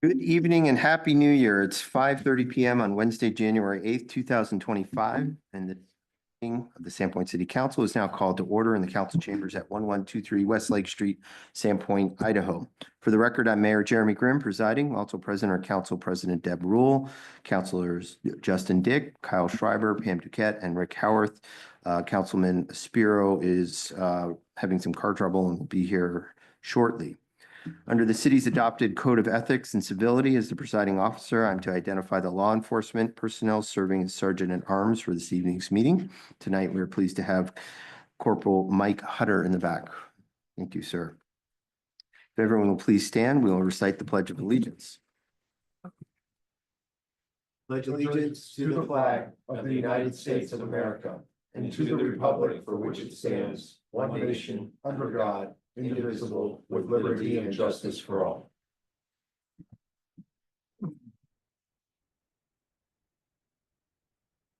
Good evening and happy new year. It's 5:30 PM on Wednesday, January 8th, 2025. And the meeting of the Sandpoint City Council is now called to order in the council chambers at 1123 West Lake Street, Sandpoint, Idaho. For the record, I'm Mayor Jeremy Grimm presiding. Also present are Council President Deb Rule, Councilors Justin Dick, Kyle Schreiber, Pam Duquette, and Rick Howarth. Councilman Spiro is having some car trouble and will be here shortly. Under the city's adopted Code of Ethics and Civility, as the presiding officer, I'm to identify the law enforcement personnel serving as Sergeant at Arms for this evening's meeting. Tonight, we're pleased to have Corporal Mike Hutter in the back. Thank you, sir. If everyone will please stand, we will recite the Pledge of Allegiance. Pledge allegiance to the flag of the United States of America and to the republic for which it stands, one nation, under God, indivisible, with liberty and justice for all.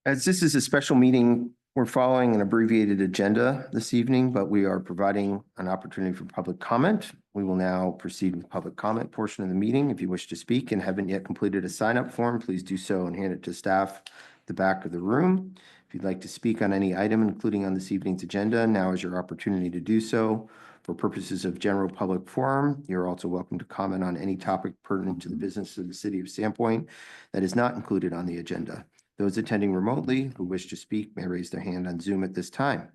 As this is a special meeting, we're following an abbreviated agenda this evening, but we are providing an opportunity for public comment. We will now proceed with the public comment portion of the meeting. If you wish to speak and haven't yet completed a sign-up form, please do so and hand it to staff at the back of the room. If you'd like to speak on any item, including on this evening's agenda, now is your opportunity to do so. For purposes of general public forum, you're also welcome to comment on any topic pertinent to the business of the city of Sandpoint that is not included on the agenda. Those attending remotely who wish to speak may raise their hand on Zoom at this time.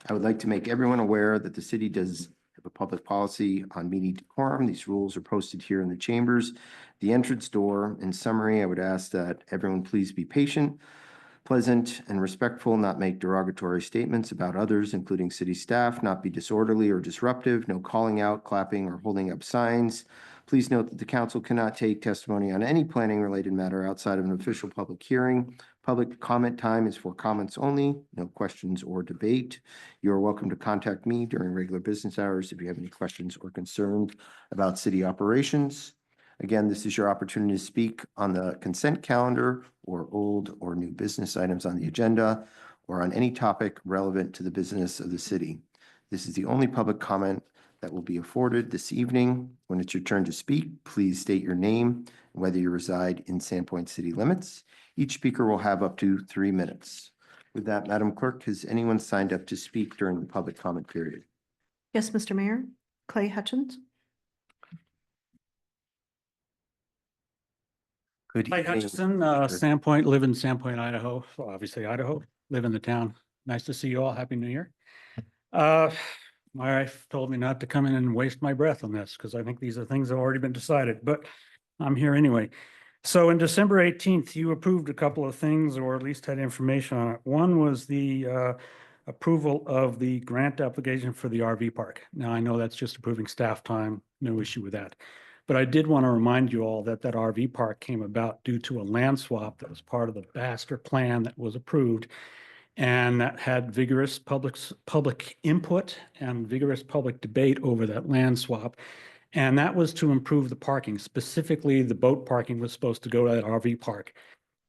I would like to make everyone aware that the city does have a public policy on meeting decorum. These rules are posted here in the chambers. The entrance door. In summary, I would ask that everyone please be patient, pleasant, and respectful, not make derogatory statements about others, including city staff, not be disorderly or disruptive, no calling out, clapping, or holding up signs. Please note that the council cannot take testimony on any planning-related matter outside of an official public hearing. Public comment time is for comments only, no questions or debate. You are welcome to contact me during regular business hours if you have any questions or concerns about city operations. Again, this is your opportunity to speak on the consent calendar or old or new business items on the agenda or on any topic relevant to the business of the city. This is the only public comment that will be afforded this evening. When it's your turn to speak, please state your name and whether you reside in Sandpoint city limits. Each speaker will have up to 3 minutes. With that, Madam Clerk, has anyone signed up to speak during the public comment period? Yes, Mr. Mayor. Clay Hutchins. Good Hi, evening. Hutchison, Sandpoint, live in Sandpoint, Idaho. So obviously Idaho, live in the town. Nice to see you all. Happy New Year. My wife told me not to come in and waste my breath on this because I think these are things that have already been decided, but I'm here anyway. So in December 18th, you approved a couple of things, or at least had information on it. One was the approval of the grant application for the RV park. Now, I know that's just approving staff time, no issue with that. But I did want to remind you all that that RV park came about due to a land swap that was part of the master plan that was approved, and that had vigorous public input and vigorous public debate over that land swap. And that was to improve the parking. Specifically, the boat parking was supposed to go to that RV park.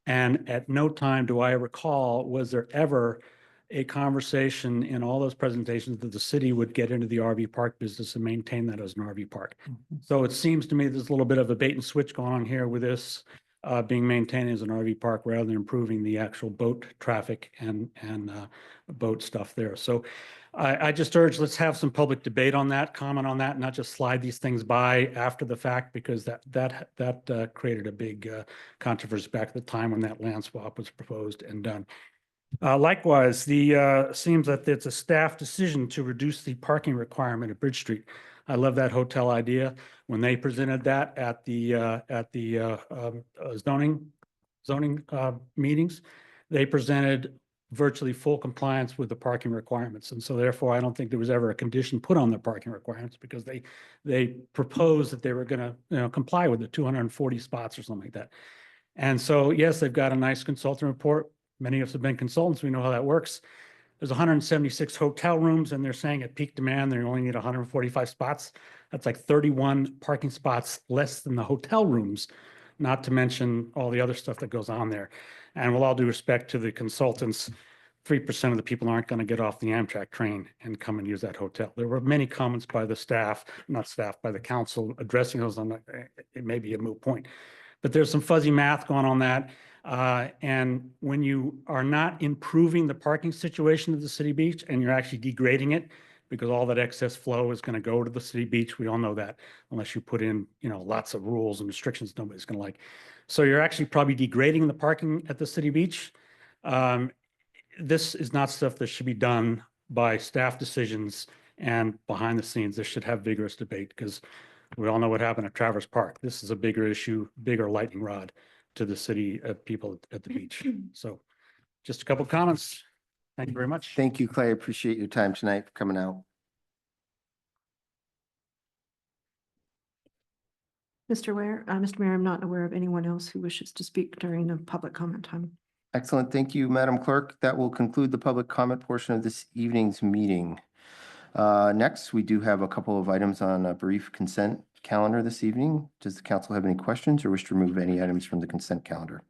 And at no time do I recall, was there ever a conversation in all those presentations that the city would get into the RV park business and maintain that as an RV park. So it seems to me there's a little bit of a bait and switch going on here with this being maintained as an RV park rather than improving the actual boat traffic and boat stuff there. So I just urge, let's have some public debate on that, comment on that, not just slide these things by after the fact, because that created a big controversy back at the time when that land swap was proposed and done. Likewise, seems that it's a staff decision to reduce the parking requirement at Bridge Street. I love that hotel idea. When they presented that at the zoning meetings, they presented virtually full compliance with the parking requirements. And so therefore, I don't think there was ever a condition put on the parking requirements because they proposed that they were going to comply with the 240 spots or something like that. And so, yes, they've got a nice consultant report. Many of us have been consultants. We know how that works. There's 176 hotel rooms, and they're saying at peak demand, they only need 145 spots. That's like 31 parking spots less than the hotel rooms, not to mention all the other stuff that goes on there. And with all due respect to the consultants, 3% of the people aren't going to get off the Amtrak train and come and use that hotel. There were many comments by the staff, not staff, by the council addressing those on, it may be a moot point. But there's some fuzzy math going on that. And when you are not improving the parking situation of the city beach and you're actually degrading it, because all that excess flow is going to go to the city beach, we all know that, unless you put in, lots of rules and restrictions nobody's going to like. So you're actually probably degrading the parking at the city beach. This is not stuff that should be done by staff decisions and behind the scenes. This should have vigorous debate because we all know what happened at Traverse Park. This is a bigger issue, bigger lightning rod to the city people at the beach. So just a couple of comments. Thank you very much. Thank you, Clay. I appreciate your time tonight for coming out. Mr. Mayor, I'm not aware of anyone else who wishes to speak during the public comment time. Excellent. Thank you, Madam Clerk. That will conclude the public comment portion of this evening's meeting. Next, we do have a couple of items on a brief consent calendar this evening. Does the council have any questions or wish to remove any items from the consent calendar?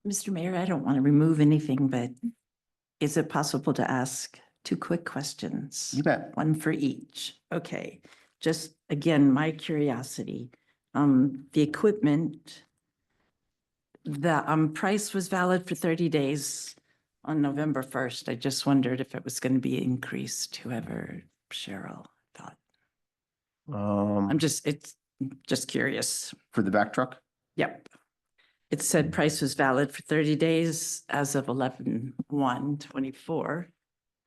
Mr. Mayor, I don't want to remove anything, but is it possible to ask 2 quick questions? You bet. One for each. Okay. Just again, my curiosity. The equipment, the price was valid for 30 days on November 1st. I just wondered if it was going to be increased, whoever Cheryl thought. It's just curious. For the back truck? Yep. It said price was valid for 30 days as of 11/1/24.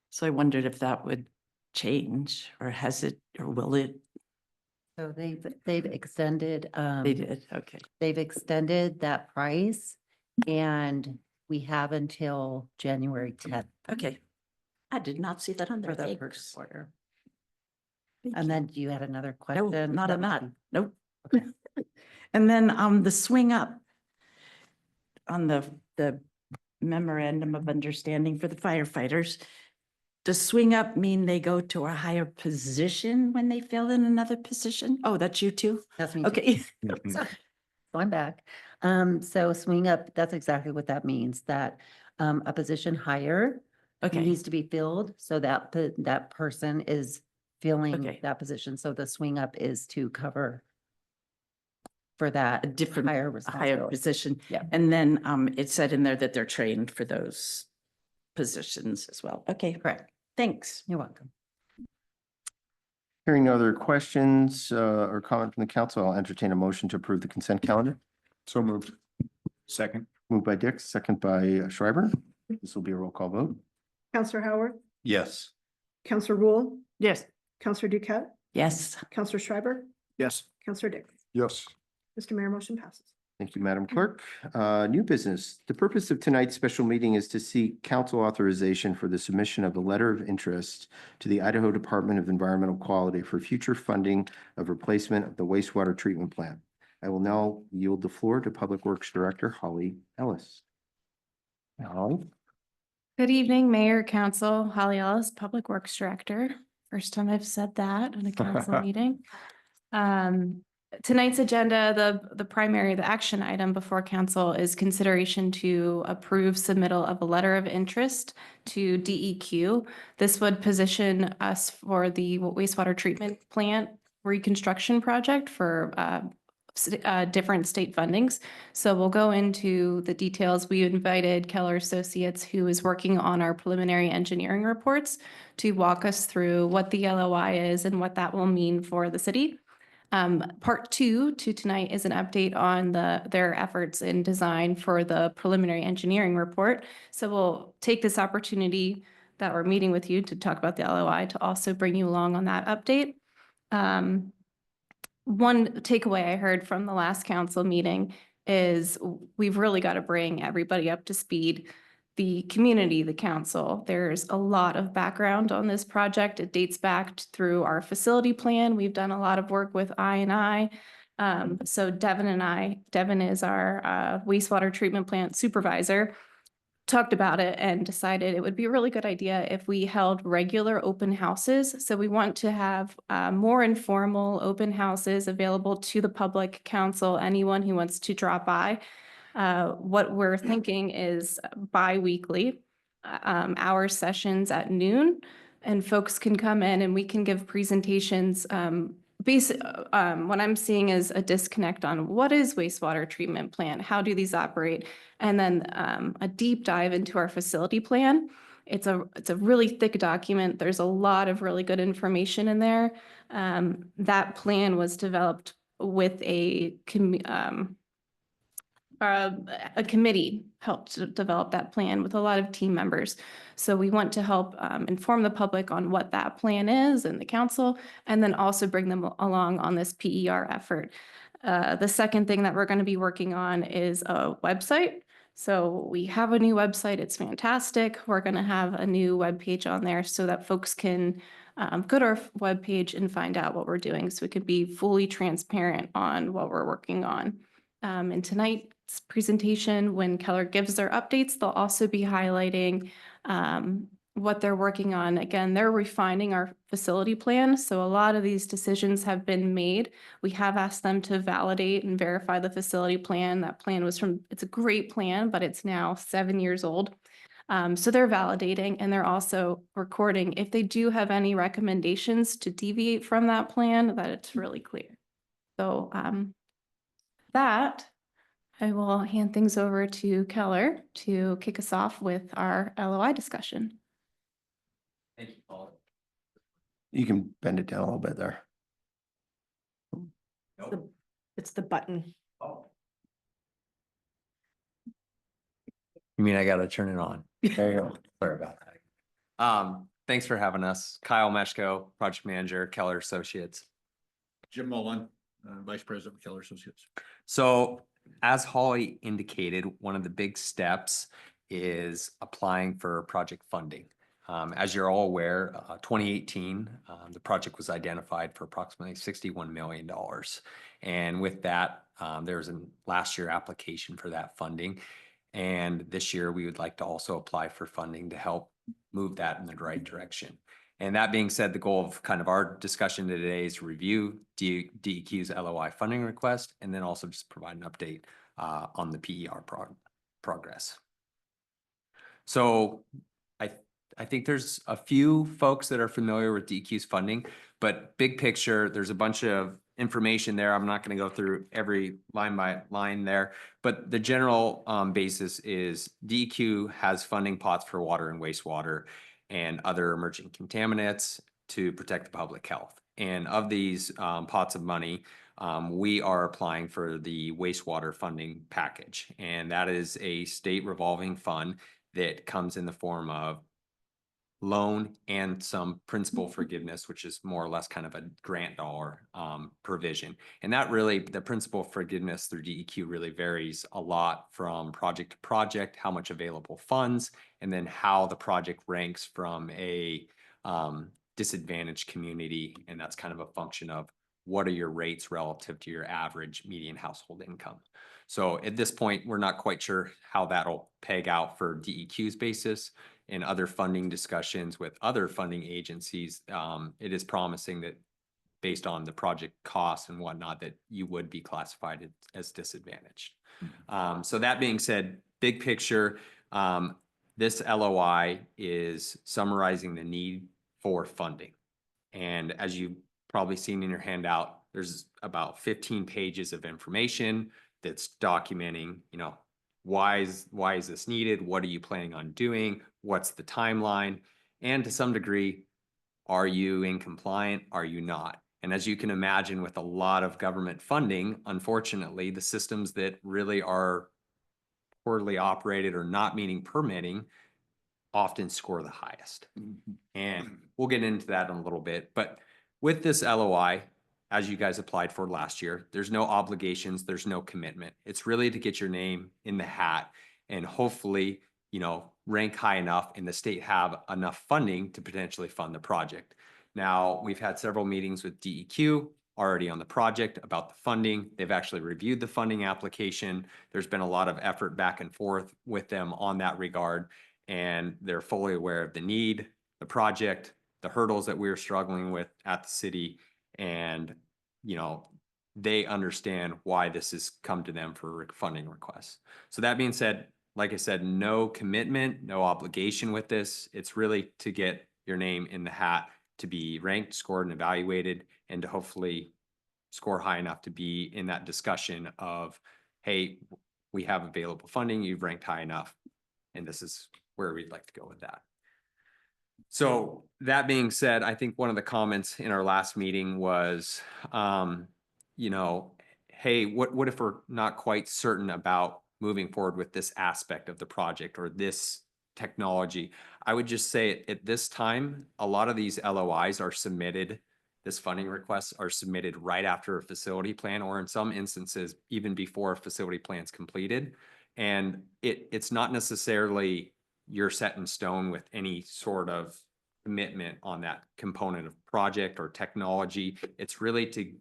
So I wondered if that would change or has it, or will it? So they've extended, They did, okay. they've extended that price and we have until January 10th Okay. I did not see that on there. for the Thanks. purchase order. Thank And you. then you had another No, question? not on that. Nope. Okay. And then the swing up on the memorandum of understanding for the firefighters. Does swing up mean they go to a higher position when they fill in another position? Oh, that's you too? That's me. Okay. So I'm back. So swing up, that's exactly what that means, that a position higher Okay, needs to be filled so that that person is filling Okay. that position. So the swing up is to cover for that a different, higher a higher responsibility. position. Yeah. And then it said in there that they're trained for those positions as well. Okay, Correct. thanks. You're welcome. Hearing no other questions or comment from the council, I'll entertain a motion to approve the consent calendar. So moved. Second. Moved by Dix, second by Schreiber. This will be a roll call vote. Counselor Howard, Yes. Counselor Rule, Yes. Counselor Duquette, Yes. Counselor Schreiber, Yes. Counselor Dix. Yes. Mr. Mayor, motion passes. Thank you, Madam Clerk. New business. The purpose of tonight's special meeting is to seek council authorization for the submission of a letter of interest to the Idaho Department of Environmental Quality for future funding of replacement of the wastewater treatment plant. I will now yield the floor to Public Works Director Holly Ellis. Holly? Good evening, Mayor, Council, Holly Ellis, Public Works Director. First time I've said that in a council meeting. Tonight's agenda, the action item before council is consideration to approve submittal of a letter of interest to DEQ. This would position us for the wastewater treatment plant reconstruction project for different state fundings. So we'll go into the details. We invited Keller Associates, who is working on our preliminary engineering reports, to walk us through what the LOI is and what that will mean for the city. Part 2 to tonight is an update on their efforts in design for the preliminary engineering report. So we'll take this opportunity that we're meeting with you to talk about the LOI to also bring you along on that update. One takeaway I heard from the last council meeting is we've really got to bring everybody up to speed. The community, the council, there's a lot of background on this project. It dates back through our facility plan. We've done a lot of work with I&I. So Devin is our wastewater treatment plant supervisor, talked about it and decided it would be a really good idea if we held regular open houses. So we want to have more informal open houses available to the public, council, anyone who wants to drop by. What we're thinking is bi-weekly. hour sessions at noon, and folks can come in and we can give presentations. What I'm seeing is a disconnect on what is wastewater treatment plant, how do these operate, and then a deep dive into our facility plan. It's a really thick document. There's a lot of really good information in there. That plan was developed with a committee helped to develop that plan with a lot of team members. So we want to help inform the public on what that plan is and the council, and then also bring them along on this PER effort. The second thing that we're going to be working on is a website. So we have a new website. It's fantastic. We're going to have a new webpage on there so that folks can go to our webpage and find out what we're doing, so we could be fully transparent on what we're working on. And tonight's presentation, when Keller gives their updates, they'll also be highlighting what they're working on. Again, they're refining our facility plan. So a lot of these decisions have been made. We have asked them to validate and verify the facility plan. That plan was it's a great plan, but it's now 7 years old. So they're validating, and they're also recording if they do have any recommendations to deviate from that plan, that it's really clear. So that, I will hand things over to Keller to kick us off with our LOI discussion. Thank you, Paul. You can bend it down a little bit there. It's the button. You mean I gotta turn it on? There you go. Sorry about that. Thanks for having us. Kyle Meshko, Project Manager, Keller Associates. Jim Mullen, Vice President of Keller Associates. So as Holly indicated, one of the big steps is applying for project funding. As you're all aware, 2018, the project was identified for approximately $61 million. And with that, there was a last year application for that funding. And this year, we would like to also apply for funding to help move that in the right direction. And that being said, the goal of kind of our discussion today is to review DEQ's LOI funding request, and then also just provide an update on the PER progress. So I think there's a few folks that are familiar with DEQ's funding, but big picture, there's a bunch of information there. I'm not going to go through every line by line there, but the general basis is DEQ has funding pots for water and wastewater and other emerging contaminants to protect the public health. And of these pots of money, we are applying for the wastewater funding package. And that is a state revolving fund that comes in the form of loan and some principal forgiveness, which is more or less kind of a grant dollar provision. And that really, the principal forgiveness through DEQ really varies a lot from project to project, how much available funds, and then how the project ranks from a disadvantaged community. And that's kind of a function of what are your rates relative to your average median household income. So at this point, we're not quite sure how that'll peg out for DEQ's basis. In other funding discussions with other funding agencies, it is promising that based on the project costs and whatnot, that you would be classified as disadvantaged. So that being said, big picture, this LOI is summarizing the need for funding. And as you've probably seen in your handout, there's about 15 pages of information that's documenting, why is this needed? What are you planning on doing? What's the timeline? And to some degree, are you in compliant? Are you not? And as you can imagine, with a lot of government funding, unfortunately, the systems that really are poorly operated or not meeting permitting often score the highest. And we'll get into that in a little bit. But with this LOI, as you guys applied for last year, there's no obligations, there's no commitment. It's really to get your name in the hat and hopefully, rank high enough and the state have enough funding to potentially fund the project. Now, we've had several meetings with DEQ already on the project about the funding. They've actually reviewed the funding application. There's been a lot of effort back and forth with them on that regard, and they're fully aware of the need, the project, the hurdles that we're struggling with at the city. And, they understand why this has come to them for funding requests. So that being said, like I said, no commitment, no obligation with this. It's really to get your name in the hat, to be ranked, scored, and evaluated, and to hopefully score high enough to be in that discussion of, hey, we have available funding, you've ranked high enough, and this is where we'd like to go with that. So that being said, I think one of the comments in our last meeting was, you know, hey, what if we're not quite certain about moving forward with this aspect of the project or this technology? I would just say at this time, a lot of these LOIs are submitted, this funding requests are submitted right after a facility plan, or in some instances, even before a facility plan's completed. And it's not necessarily you're set in stone with any sort of commitment on that component of project or technology. It's really to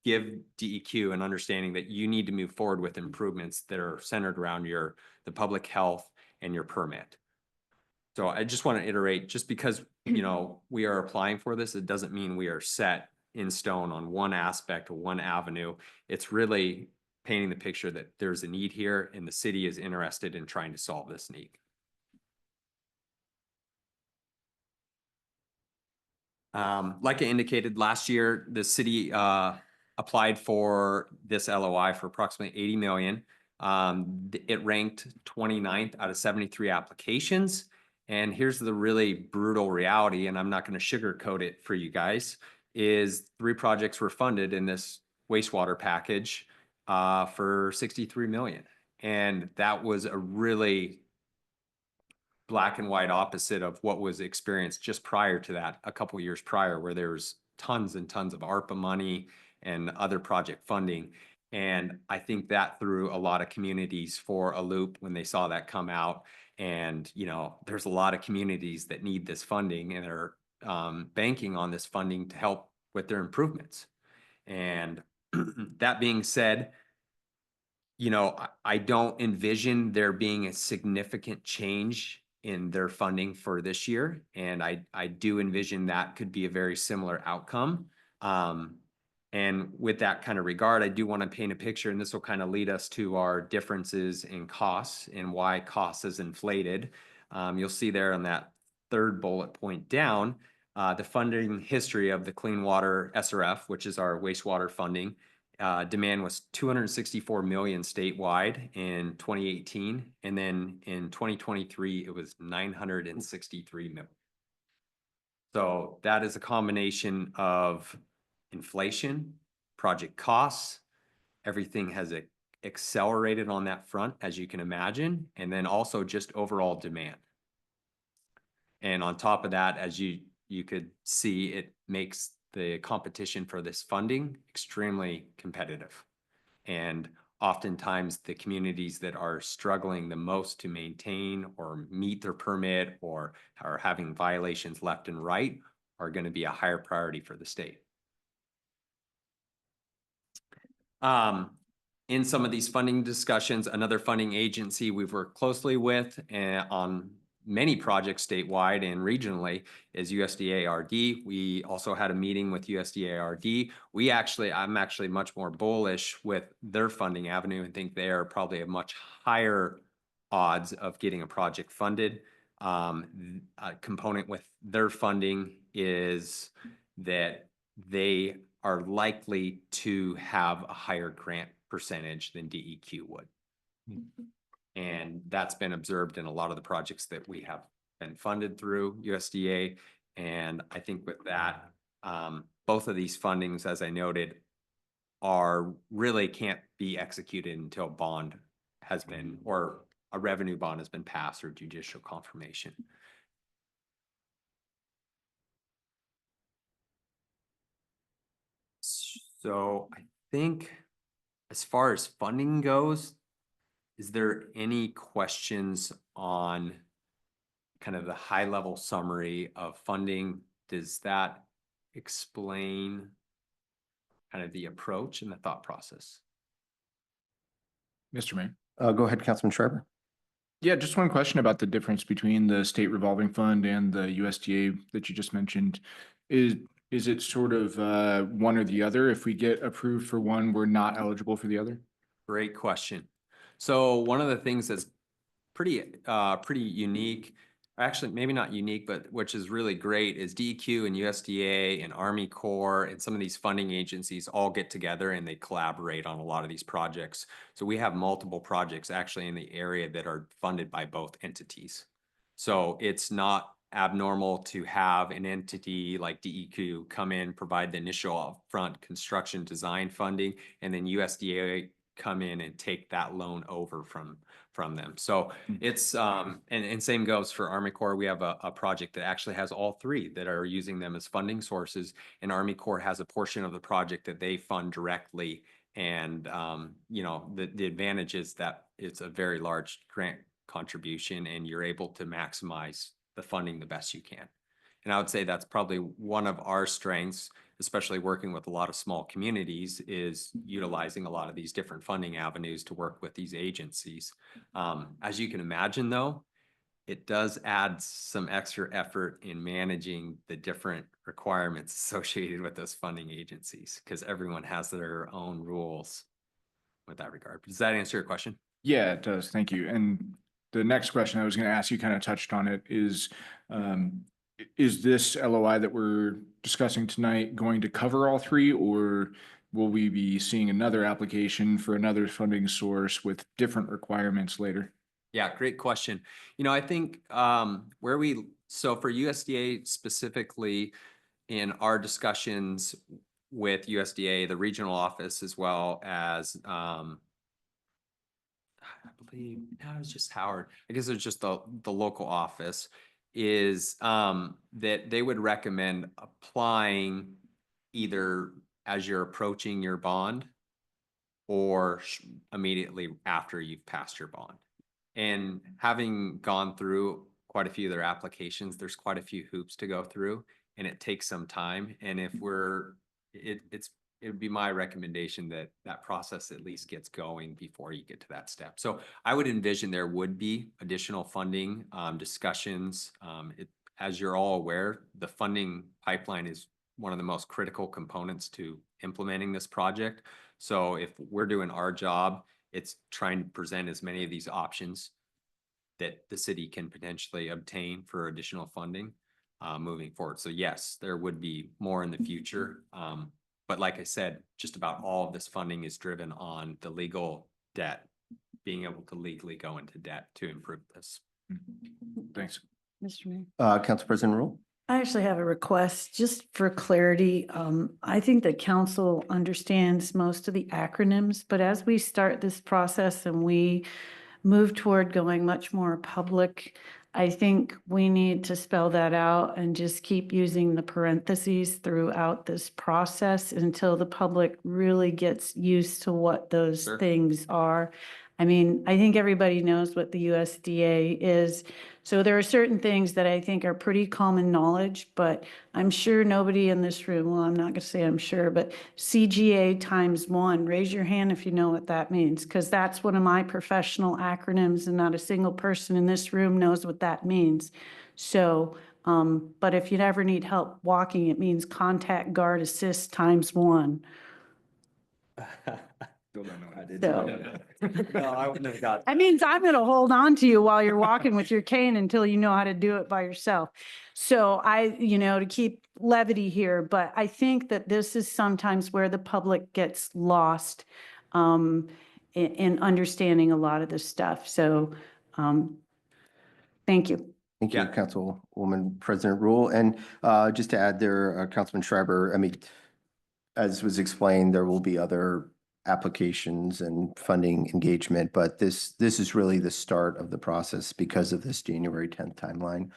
give DEQ an understanding that you need to move forward with improvements that are centered around the public health and your permit. So I just want to iterate, just because, you know, we are applying for this, it doesn't mean we are set in stone on one aspect or one avenue. It's really painting the picture that there's a need here and the city is interested in trying to solve this need. Like I indicated, last year, the city applied for this LOI for approximately 80 million. It ranked 29th out of 73 applications. And here's the really brutal reality, and I'm not going to sugarcoat it for you guys, is 3 projects were funded in this wastewater package for 63 million. And that was a really black and white opposite of what was experienced just prior to that, a couple years prior, where there was tons and tons of ARPA money and other project funding. And I think that threw a lot of communities for a loop when they saw that come out. And, you know, there's a lot of communities that need this funding and are banking on this funding to help with their improvements. And that being said, you know, I don't envision there being a significant change in their funding for this year. And I do envision that could be a very similar outcome. And with that kind of regard, I do want to paint a picture, and this will kind of lead us to our differences in costs and why costs has inflated. You'll see there on that 3rd bullet point down, the funding history of the Clean Water SRF, which is our wastewater funding. Demand was 264 million statewide in 2018, and then in 2023 it was 963 million. So that is a combination of inflation, project costs, everything has accelerated on that front, as you can imagine, and then also just overall demand. And on top of that, as you could see, it makes the competition for this funding extremely competitive. And oftentimes the communities that are struggling the most to maintain or meet their permit or are having violations left and right are going to be a higher priority for the state. In some of these funding discussions, another funding agency we've worked closely with on many projects statewide and regionally is USDA-RD. We also had a meeting with USDA-RD. I'm actually much more bullish with their funding avenue and think they are probably a much higher odds of getting a project funded. A component with their funding is that they are likely to have a higher grant percentage than DEQ would. And that's been observed in a lot of the projects that we have been funded through USDA. And I think with that, both of these fundings, as I noted, really can't be executed until bond has been, or a revenue bond has been passed or judicial confirmation. So I think as far as funding goes, is there any questions on kind of the high level summary of funding? Does that explain kind of the approach and the thought process? Mr. Mayor. Go ahead, Councilman Schreiber. Yeah, just one question about the difference between the state revolving fund and the USDA that you just mentioned. Is it sort of one or the other? If we get approved for one, we're not eligible for the other? Great question. So one of the things that's pretty unique. Actually, maybe not unique, but which is really great is DEQ and USDA and Army Corps and some of these funding agencies all get together and they collaborate on a lot of these projects. So we have multiple projects actually in the area that are funded by both entities. So it's not abnormal to have an entity like DEQ come in, provide the initial upfront construction design funding, and then USDA come in and take that loan over from them. So it's, and same goes for Army Corps. We have a project that actually has all three that are using them as funding sources. And Army Corps has a portion of the project that they fund directly. And, you know, the advantage is that it's a very large grant contribution and you're able to maximize the funding the best you can. And I would say that's probably one of our strengths, especially working with a lot of small communities, is utilizing a lot of these different funding avenues to work with these agencies. As you can imagine, though, it does add some extra effort in managing the different requirements associated with those funding agencies, because everyone has their own rules with that regard. Does that answer your question? Yeah, it does. Thank you. And the next question I was going to ask, you kind of touched on it, is this LOI that we're discussing tonight going to cover all three, or will we be seeing another application for another funding source with different requirements later? Yeah, great question. You know, I think so for USDA specifically, in our discussions with USDA, the regional office, as well as I believe, no, it was just Howard. I guess it's just the local office, is that they would recommend applying either as you're approaching your bond or immediately after you've passed your bond. And having gone through quite a few of their applications, there's quite a few hoops to go through and it takes some time. And if it would be my recommendation that that process at least gets going before you get to that step. So I would envision there would be additional funding discussions. As you're all aware, the funding pipeline is one of the most critical components to implementing this project. So if we're doing our job, it's trying to present as many of these options that the city can potentially obtain for additional funding moving forward. So yes, there would be more in the future. But like I said, just about all of this funding is driven on the legal debt, being able to legally go into debt to improve this. Thanks. Mr. Mayor. Council President Rule? I actually have a request, just for clarity. I think that council understands most of the acronyms, but as we start this process and we move toward going much more public, I think we need to spell that out and just keep using the parentheses throughout this process until the public really gets used to what those Sure. things are. I mean, I think everybody knows what the USDA is. So there are certain things that I think are pretty common knowledge, but I'm sure nobody in this room, well, I'm not gonna say I'm sure, but CGA ×1, raise your hand if you know what that means, because that's one of my professional acronyms and not a single person in this room knows what that means. So, but if you ever need help walking, it means contact guard assist ×1. No, I wouldn't have got. That means I'm gonna hold on to you while you're walking with your cane until you know how to do it by yourself. So to keep levity here, but I think that this is sometimes where the public gets lost in understanding a lot of this stuff. So thank you. Thank you, Yeah. Councilwoman President Rule. And just to add there, Councilman Schreiber, I mean, as was explained, there will be other applications and funding engagement, but this is really the start of the process because of this January 10th timeline.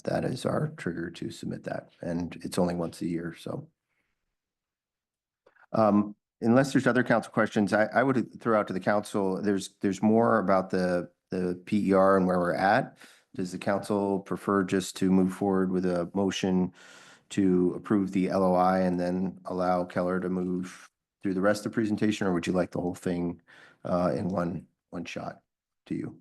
That is our trigger to submit that, and it's only once a year, so. Unless there's other council questions, I would throw out to the council, there's more about the PER and where we're at. Does the council prefer just to move forward with a motion to approve the LOI and then allow Keller to move through the rest of the presentation, or would you like the whole thing in one shot to you?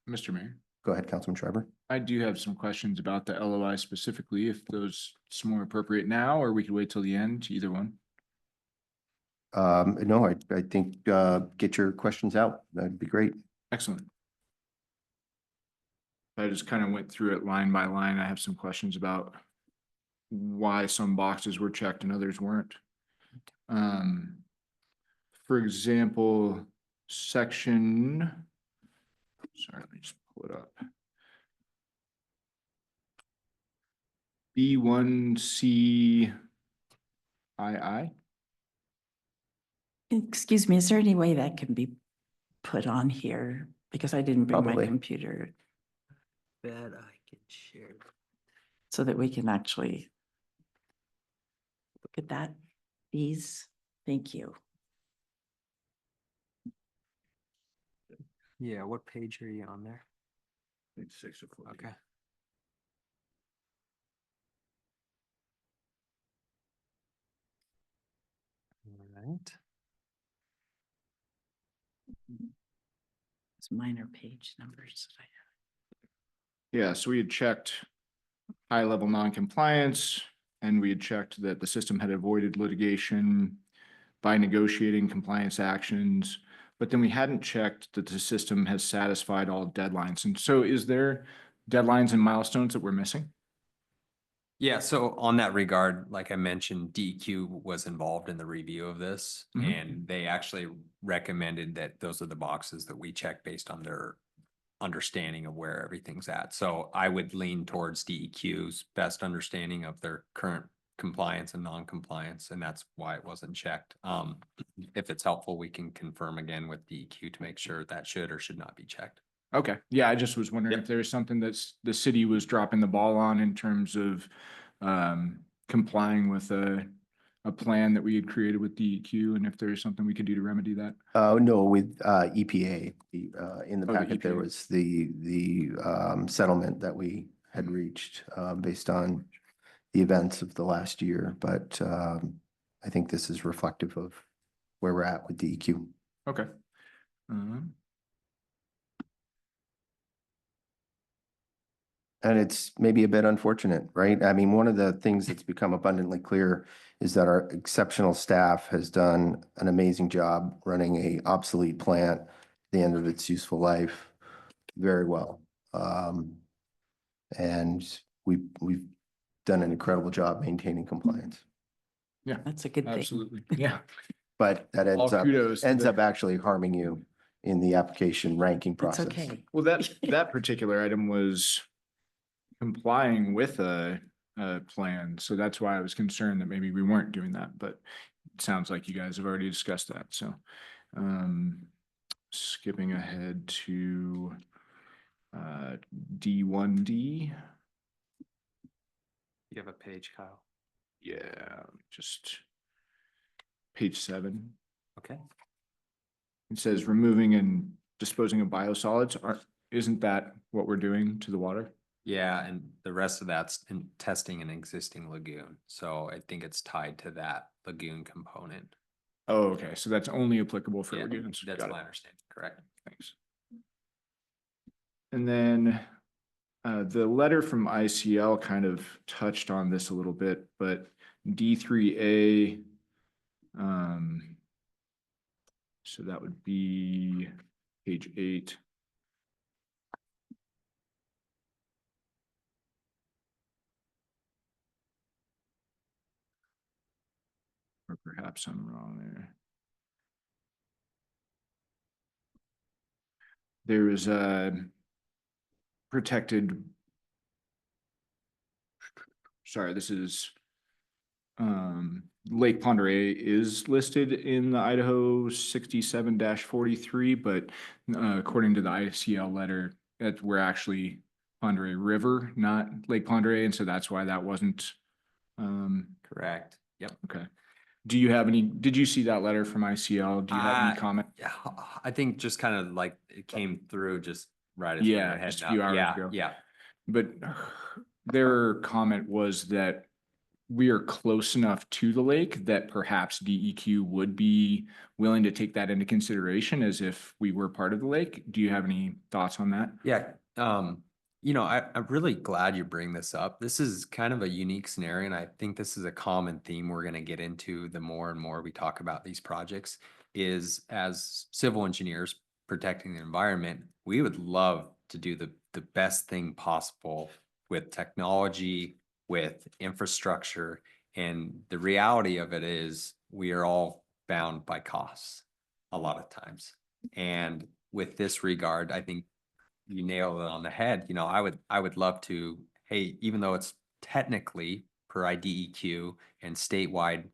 Mr. Mayor, Go ahead, Councilman Schreiber. I do have some questions about the LOI specifically, if those is more appropriate now, or we could wait till the end, either one. No, I think get your questions out. That'd be great. Excellent. I just kind of went through it line by line. I have some questions about why some boxes were checked and others weren't. For example, section, sorry, let me just pull it up. B1CII. Excuse me, is there any way that can be put on here? Because I didn't bring my Probably. computer Bet I can share. so that we can actually look at that. Please, thank you. Yeah, what page are you on there? Page 6 of 14. Okay. All right. It's minor page numbers. that I Yeah, so we had checked high-level non-compliance, and we had checked that the system had avoided litigation by negotiating compliance actions, but then we hadn't checked that the system has satisfied all deadlines. And so is there deadlines and milestones that we're missing? Yeah, so on that regard, like I mentioned, DEQ was involved in the review of this, Mhm. and they actually recommended that those are the boxes that we check based on their understanding of where everything's at. So I would lean towards DEQ's best understanding of their current compliance and non-compliance, and that's why it wasn't checked. If it's helpful, we can confirm again with DEQ to make sure that should or should not be checked. Okay, yeah, I just was wondering Yep. if there was something that's the city was dropping the ball on in terms of complying with a plan that we had created with DEQ, and if there's something we could do to remedy that. No, with EPA, in the Oh, the packet, there EPA. was the settlement that we had reached based on the events of the last year, but I think this is reflective of where we're at with DEQ. Okay. And it's maybe a bit unfortunate, right? I mean, one of the things that's become abundantly clear is that our exceptional staff has done an amazing job running a obsolete plant at the end of its useful life very well. And we've done an incredible job maintaining compliance. Yeah, That's a good thing. absolutely. Yeah. But that All kudos to ends the- up actually harming you in the application ranking It's process. okay. Well, that particular item was complying with a plan, so that's why I was concerned that maybe we weren't doing that, but it sounds like you guys have already discussed that, so. Skipping ahead to D1D. You have a page, Kyle? Yeah, just page 7. Okay. It says removing and disposing of biosolids. Isn't that what we're doing to the water? Yeah, and the rest of that's in testing an existing lagoon. So I think it's tied to that lagoon component. Oh, okay. So that's only applicable for Yeah, lagoons. that's Got it. my understanding, correct? Thanks. And then the letter from ICL kind of touched on this a little bit, but D3A, so that would be page 8. Or perhaps I'm wrong there. There is a protected, sorry, this is Lake Ponderay is listed in the Idaho 67-43, but according to the ICL letter, that we're actually Ponderay River, not Lake Ponderay, and so that's why that wasn't. Correct. Yep. Okay. Do you have any? Did you see that letter from ICL? Do you have any comment? Yeah, I think just kind of like it came through just right as we Yeah, were heading just a few up. hours Yeah, ago. yeah. But their comment was that we are close enough to the lake that perhaps DEQ would be willing to take that into consideration as if we were part of the lake. Do you have any thoughts on that? Yeah, I'm really glad you bring this up. This is kind of a unique scenario, and I think this is a common theme we're going to get into the more and more we talk about these projects, is as civil engineers protecting the environment, we would love to do the the best thing possible with technology, with infrastructure. And the reality of it is we are all bound by costs a lot of times. And with this regard, I think you nailed it on the head. You know, I would love to, hey, even though it's technically per IDEQ and statewide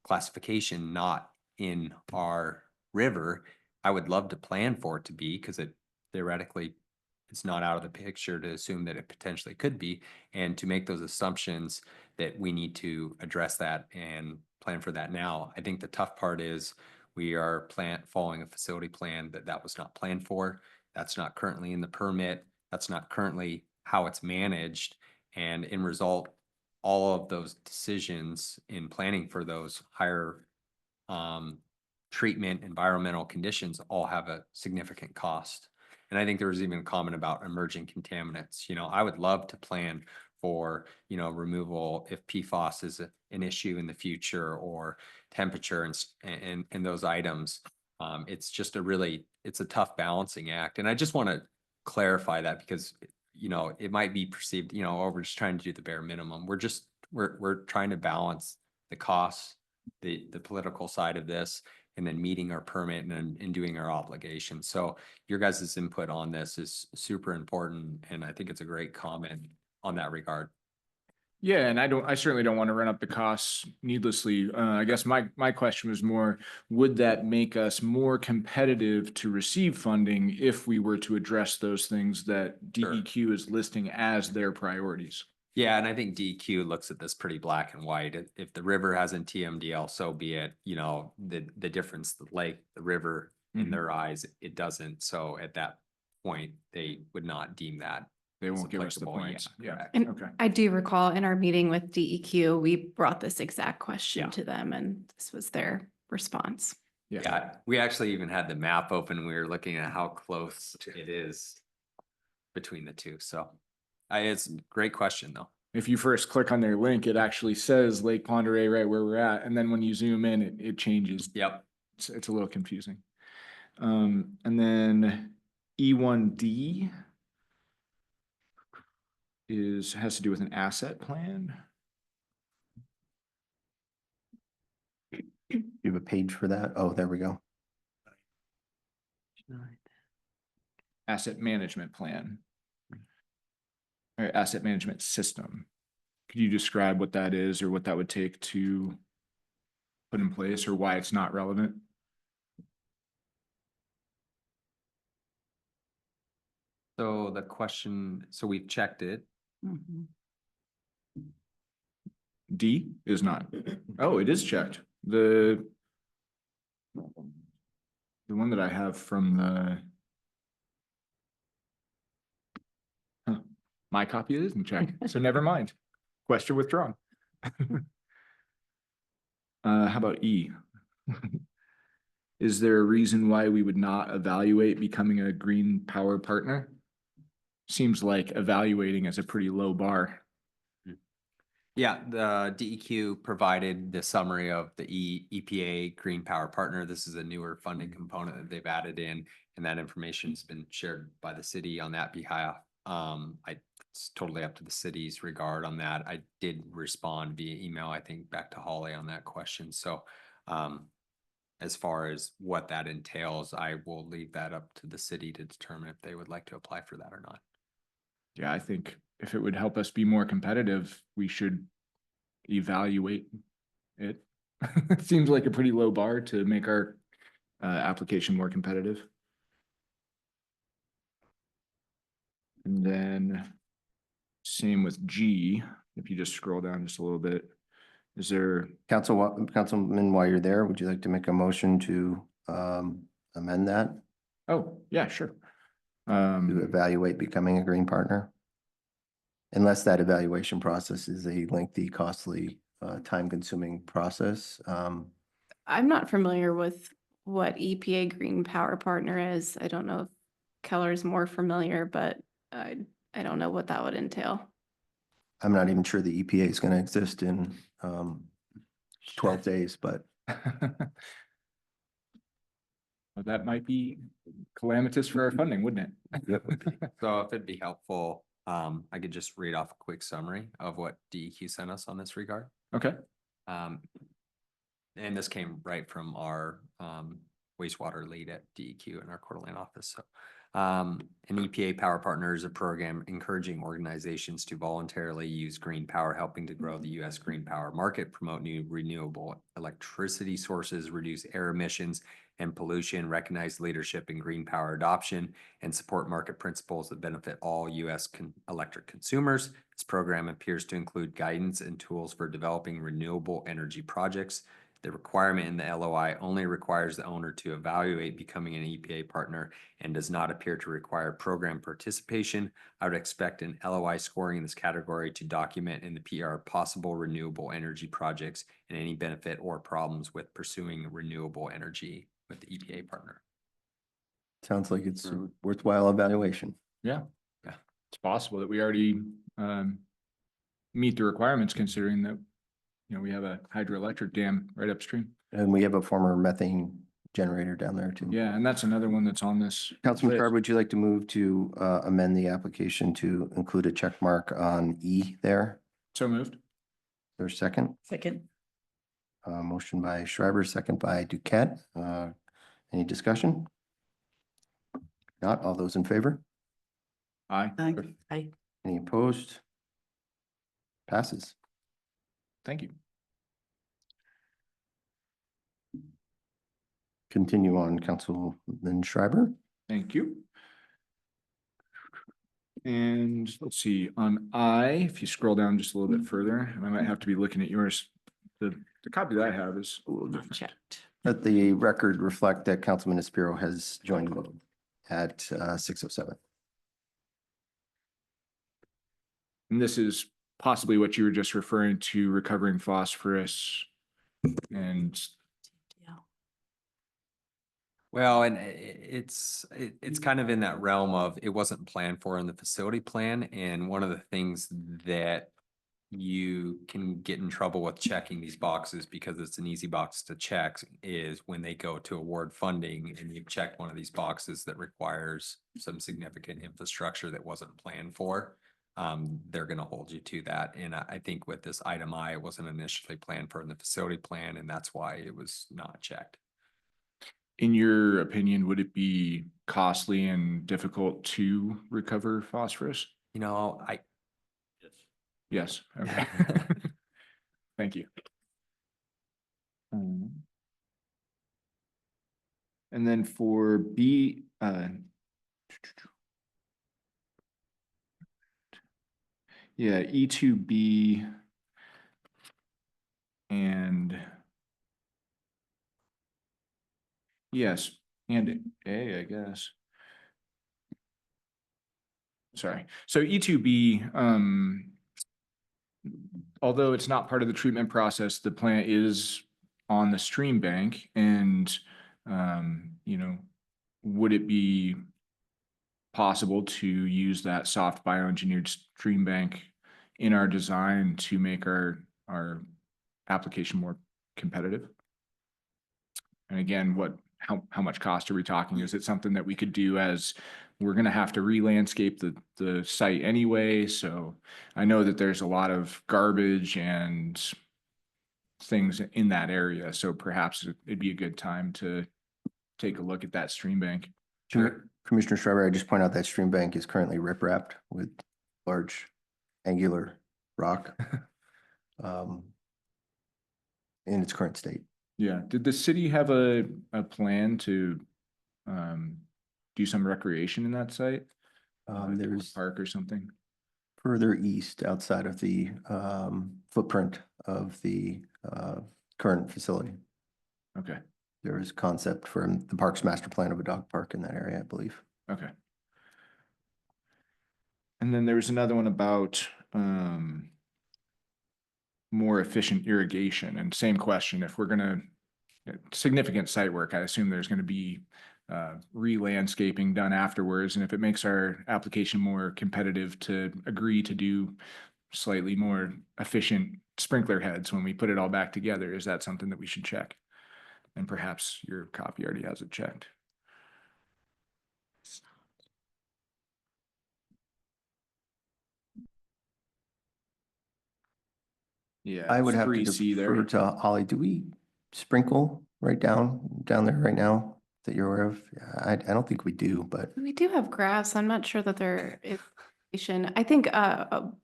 classification not in our river, I would love to plan for it to be, because it theoretically it's not out of the picture to assume that it potentially could be, and to make those assumptions that we need to address that and plan for that now. I think the tough part is we are following a facility plan that was not planned for. That's not currently in the permit. That's not currently how it's managed. And in result, all of those decisions in planning for those higher treatment, environmental conditions all have a significant cost. And I think there was even a comment about emerging contaminants. You know, I would love to plan for, you know, removal if PFAS is an issue in the future, or temperature and those items. It's just it's a tough balancing act. And I just want to clarify that, because, you know, it might be perceived, you know, oh, we're just trying to do the bare minimum. We're trying to balance the costs, the political side of this, and then meeting our permit and doing our obligations. So your guys' input on this is super important, and I think it's a great comment on that regard. Yeah, and I certainly don't want to run up the costs needlessly. I guess my question was more, would that make us more competitive to receive funding if we were to address those things that Sure. DEQ is listing as their priorities? Yeah, and I think DEQ looks at this pretty black and white. If the river has a TMDL, so be it. You know, the difference, the lake, the river, in Mhm. their eyes, it doesn't. So at that point, they would not deem that. They as won't give us the applicable. points. Yeah. correct. And Okay. I do recall in our meeting with DEQ, we brought this exact question Yeah. to them, and this was their response. Yeah, we actually even had the map open. We were looking at how close it is between the two. So it's a great question though. If you first click on their link, it actually says Lake Pend Oreille right where we're at. And then when you zoom in, it changes. Yep. It's a little confusing. And then E1D has to do with an asset plan. You have a page for that? Oh, there we go. Asset management plan. Or asset management system. Could you describe what that is, or what that would take to put in place, or why it's not relevant? So the question, so we've checked it. Mhm. D is not. Oh, it is checked. The one that I have from my copy isn't checked, so never mind. Question withdrawn. How about E? Is there a reason why we would not evaluate becoming a green power partner? Seems like evaluating is a pretty low bar. Yeah, the DEQ provided the summary of the EPA Green Power Partner. This is a newer funding component that they've added in, and that information has been shared by the city on that behalf. It's totally up to the city's regard on that. I did respond via email, I think, back to Holly on that question. So as far as what that entails, I will leave that up to the city to determine if they would like to apply for that or not. Yeah, I think if it would help us be more competitive, we should evaluate it. It seems like a pretty low bar to make our application more competitive. And then same with G, if you just scroll down just a little bit, is there, Councilman, while you're there, would you like to make a motion to amend that oh, yeah, sure. to evaluate becoming a green partner? Unless that evaluation process is a lengthy, costly, time-consuming process. I'm not familiar with what EPA Green Power Partner is. I don't know if Keller's more familiar, but I don't know what that would entail. I'm not even sure the EPA is going to exist in 12 days, but Well, that might be calamitous for our funding, wouldn't it? So if it'd be helpful, I could just read off a quick summary of what DEQ sent us on this regard. Okay, Um, and this came right from our wastewater lead at DEQ in our Coeur d'Alene office. So, an EPA Power Partner is a program encouraging organizations to voluntarily use green power, helping to grow the U.S. green power market, promote new renewable electricity sources, reduce air emissions and pollution, recognize leadership in green power adoption, and support market principles that benefit all U.S. electric consumers. This program appears to include guidance and tools for developing renewable energy projects. The requirement in the LOI only requires the owner to evaluate becoming an EPA partner and does not appear to require program participation. I would expect an LOI scoring in this category to document in the PR possible renewable energy projects and any benefit or problems with pursuing renewable energy with the EPA partner. Sounds like it's a worthwhile evaluation. yeah. Yeah. It's possible that we already meet the requirements considering that, you know, we have a hydroelectric dam right upstream. And we have a former methane generator down there too. Yeah, and that's another one that's on this. Councilman list. Sharp, would you like to move to amend the application to include a check mark on E there? So moved. There's a second? Second. Motion by Schreiber, second by Duquette. Any discussion? Not all those in favor? Aye. Aye. Any opposed? Passes. Thank you. Continue on, Councilman Schreiber. Thank you. And let's see, on I, if you scroll down just a little bit further, and I might have to be looking at yours. The copy that I have is a little different. Checked. Let the record reflect that Councilman Espiro has joined at 6:07. And this is possibly what you were just referring to, recovering phosphorus. And Well, and it's kind of in that realm of it wasn't planned for in the facility plan. And one of the things that you can get in trouble with checking these boxes because it's an easy box to check is when they go to award funding and you check one of these boxes that requires some significant infrastructure that wasn't planned for. They're going to hold you to that. And I think with this item I, it wasn't initially planned for in the facility plan, and that's why it was not checked. in your opinion, would it be costly and difficult to recover phosphorus? You know, Yes. Okay. Thank you. And then for B, yeah, E2B and yes, and A, I guess. Sorry. So E2B, although it's not part of the treatment process, the plant is on the stream bank and, you know, would it be possible to use that soft bioengineered stream bank in our design to make our application more competitive? And again, how much cost are we talking? Is it something that we could do as we're going to have to re-landscape the site anyway? So I know that there's a lot of garbage and things in that area. So perhaps it'd be a good time to take a look at that stream bank. Sure. Commissioner Schreiber, I just point out that stream bank is currently riprap with large angular rock in its current state. Yeah. Did the city have a plan to do some recreation in that site? There's Park or something? further east outside of the footprint of the current facility. Okay. There is concept for the park's master plan of a dog park in that area, I believe. Okay. And then there was another one about more efficient irrigation, and same question, if we're gonna significant site work, I assume there's gonna be re-landscaping done afterwards, and if it makes our application more competitive to agree to do slightly more efficient sprinkler heads when we put it all back together, is that something that we should check? And perhaps your copy already has it checked. Yeah. I would have to 3C there. defer to Holly. Do we sprinkle right down there right now that you're aware of? I don't think we do, but We do have graphs. I'm not sure that they're irrigation. I think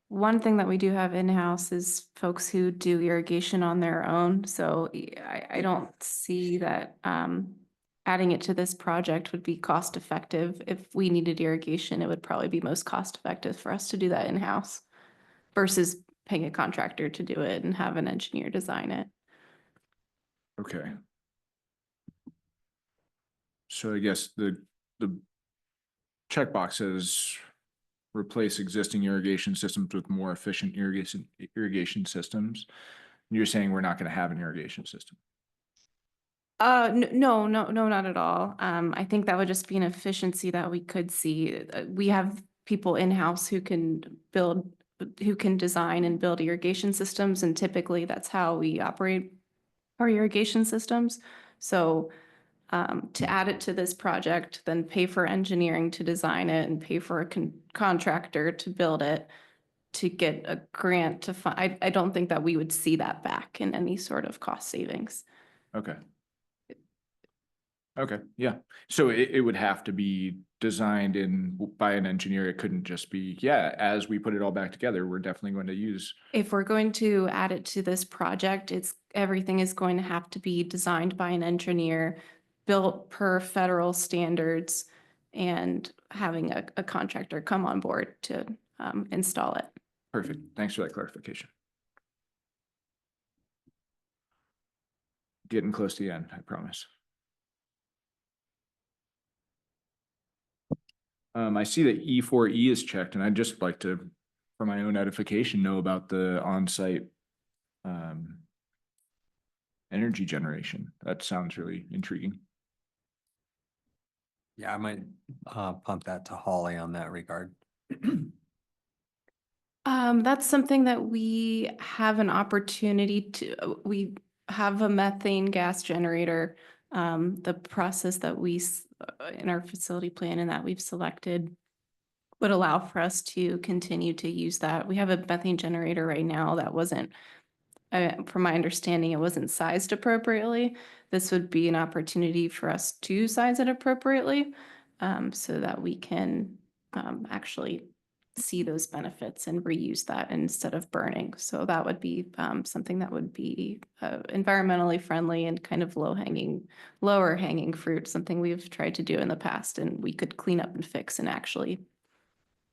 one thing that we do have in-house is folks who do irrigation on their own. So I don't see that adding it to this project would be cost effective. If we needed irrigation, it would probably be most cost effective for us to do that in-house versus paying a contractor to do it and have an engineer design it. Okay. So I guess the checkbox says replace existing irrigation systems with more efficient irrigation systems. You're saying we're not going to have an irrigation system. No, not at all. I think that would just be an efficiency that we could see. We have people in-house who can design and build irrigation systems, and typically that's how we operate our irrigation systems. So to add it to this project, then pay for engineering to design it and pay for a contractor to build it, to get a grant to fund, I don't think that we would see that back in any sort of cost savings. Okay. Okay, yeah. So it would have to be designed by an engineer. It couldn't just be, yeah, as we put it all back together, we're definitely going to use. If we're going to add it to this project, everything is going to have to be designed by an engineer, built per federal standards, and having a contractor come on board to install it. Perfect. Thanks for that clarification. Getting close to the end, I promise. I see that E4E is checked, and I'd just like to, for my own edification, know about the on-site energy generation. That sounds really intriguing. Yeah, I might punt that to Holly on that regard. That's something that we have an opportunity to, we have a methane gas generator. The process that in our facility plan and that we've selected would allow for us to continue to use that. We have a methane generator right now that wasn't, from my understanding, it wasn't sized appropriately. This would be an opportunity for us to size it appropriately, so that we can actually see those benefits and reuse that instead of burning. So that would be something that would be environmentally friendly and kind of lower hanging fruit, something we've tried to do in the past and we could clean up and fix and actually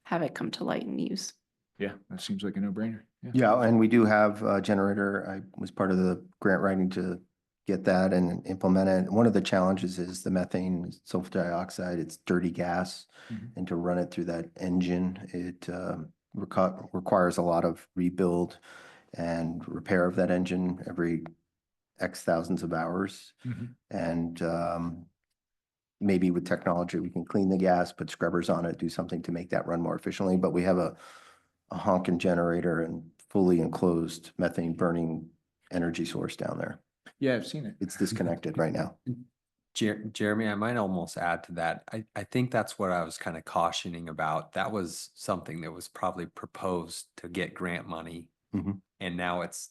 have it come to light and use. Yeah, that seems like a no-brainer. yeah, and we do have a generator. I was part of the grant writing to get that and implement it. One of the challenges is the methane, sulfur dioxide, it's dirty gas. And to run it through that engine, it requires a lot of rebuild and repair of that engine every X thousands of hours. And maybe with technology, we can clean the gas, put scrubbers on it, do something to make that run more efficiently. But we have a honking generator and fully enclosed methane burning energy source down there. Yeah, I've seen it. It's disconnected right now. Jeremy, I might almost add to that. I think that's what I was kind of cautioning about. That was something that was probably proposed to get grant money. And now it's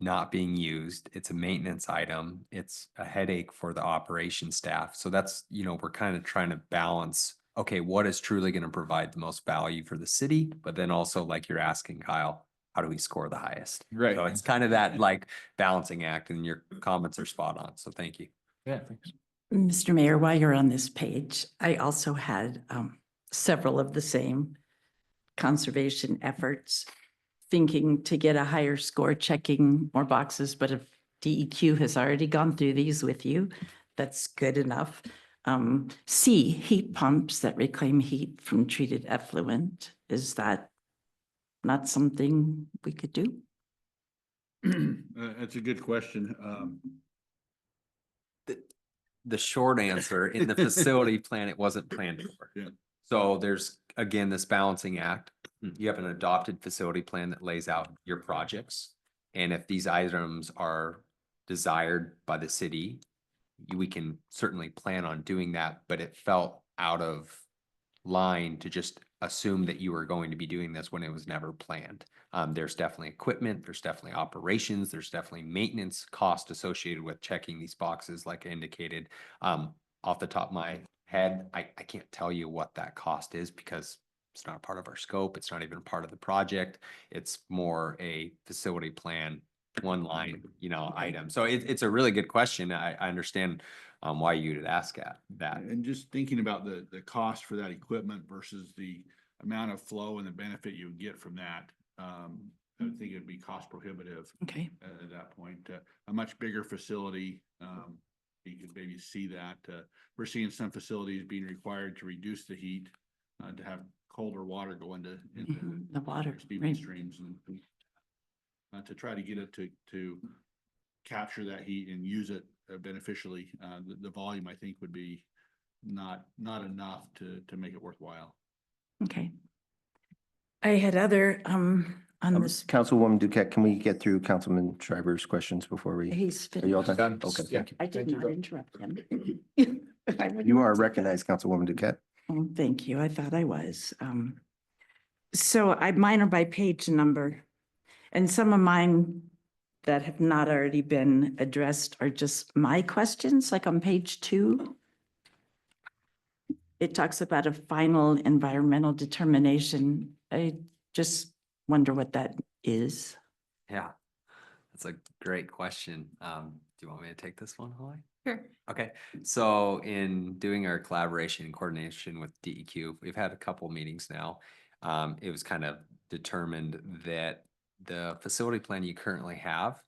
not being used. It's a maintenance item. It's a headache for the operation staff. So that's, we're kind of trying to balance, okay, what is truly going to provide the most value for the city? But then also, like you're asking, Kyle, how do we score the highest? Right. So it's kind of that like balancing act, and your comments are spot on. So thank you. Yeah, thanks. Mr. Mayor, while you're on this page, I also had several of the same conservation efforts, thinking to get a higher score, checking more boxes, but if DEQ has already gone through these with you, that's good enough. C, heat pumps that reclaim heat from treated effluent. Is that not something we could do? That's a good question. The short answer, in the facility plan, it wasn't planned for. Yeah. So there's, again, this balancing act. You have an adopted facility plan that lays out your projects. And if these items are desired by the city, we can certainly plan on doing that, but it felt out of line to just assume that you were going to be doing this when it was never planned. There's definitely equipment, there's definitely operations, there's definitely maintenance cost associated with checking these boxes, like I indicated. Off the top of my head, I can't tell you what that cost is because it's not part of our scope. It's not even a part of the project. It's more a facility plan, one line, item. So it's a really good question. I understand why you'd ask that. And just thinking about the cost for that equipment versus the amount of flow and the benefit you would get from that, I would think it'd be cost prohibitive Okay, at that point. A much bigger facility, you could maybe see that. We're seeing some facilities being required to reduce the heat, to have colder water go into the water, steeping right. streams and to try to get it to capture that heat and use it beneficially. The volume, I think, would be not enough to make it worthwhile. Okay. I had other, on this, Councilwoman Duquette, can we get through Councilman Schreiber's questions before we? he's Are you all finished. done? Okay, thank you. I did not interrupt him. You are recognized, Councilwoman Duquette. Oh, thank you. I thought I was. So mine are by page number, and some of mine that have not already been addressed are just my questions, like on page 2. It talks about a final environmental determination. I just wonder what that is. Yeah, that's a great question. Do you want me to take this one, Holly? Sure. Okay, so in doing our collaboration and coordination with DEQ, we've had a couple meetings now. It was kind of determined that the facility plan you currently have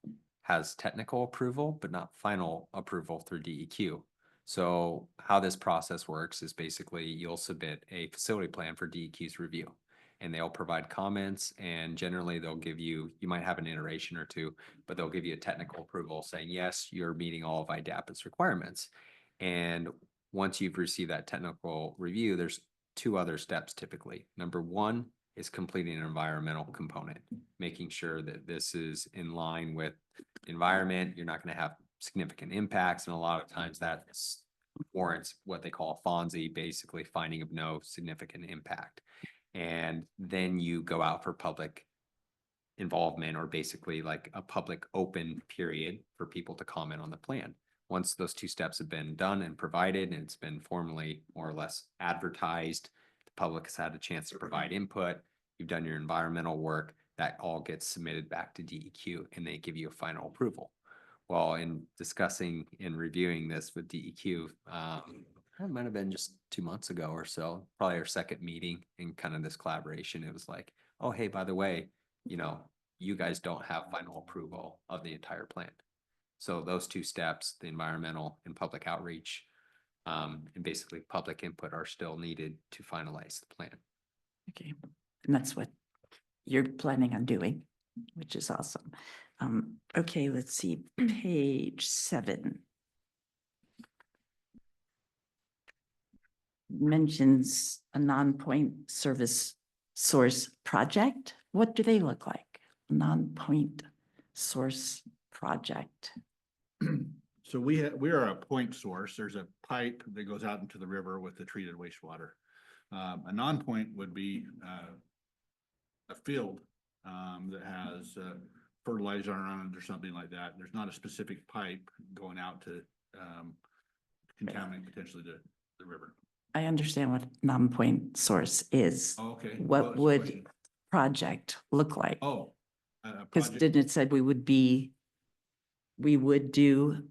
has technical approval, but not final approval through DEQ. So how this process works is basically you'll submit a facility plan for DEQ's review, and they'll provide comments, and generally they'll give you might have an iteration or two, but they'll give you a technical approval saying, yes, you're meeting all of IDAPA's requirements. And once you've received that technical review, there's 2 other steps typically. Number 1 is completing an environmental component, making sure that this is in line with environment. You're not going to have significant impacts, and a lot of times that warrants what they call a FONSI, basically finding of no significant impact. And then you go out for public involvement, or basically like a public open period for people to comment on the plan. Once those 2 steps have been done and provided, and it's been formally more or less advertised, the public has had a chance to provide input, you've done your environmental work, that all gets submitted back to DEQ, and they give you a final approval. Well, in discussing and reviewing this with DEQ, it might have been just 2 months ago or so, probably our second meeting in kind of this collaboration. It was like, oh, hey, by the way, you guys don't have final approval of the entire plan. So those 2 steps, the environmental and public outreach, and basically public input, are still needed to finalize the plan. Okay, and that's what you're planning on doing, which is awesome. Okay, let's see, page 7. Mentions a non-point service source project. What do they look like? Non-point source project. So we are a point source. There's a pipe that goes out into the river with the treated wastewater. A non-point would be a field that has fertilizer around it or something like that. There's not a specific pipe going out to contaminate potentially the river. I understand what non-point source is. Oh, okay. What would project look like? Oh. Because didn't it said we would do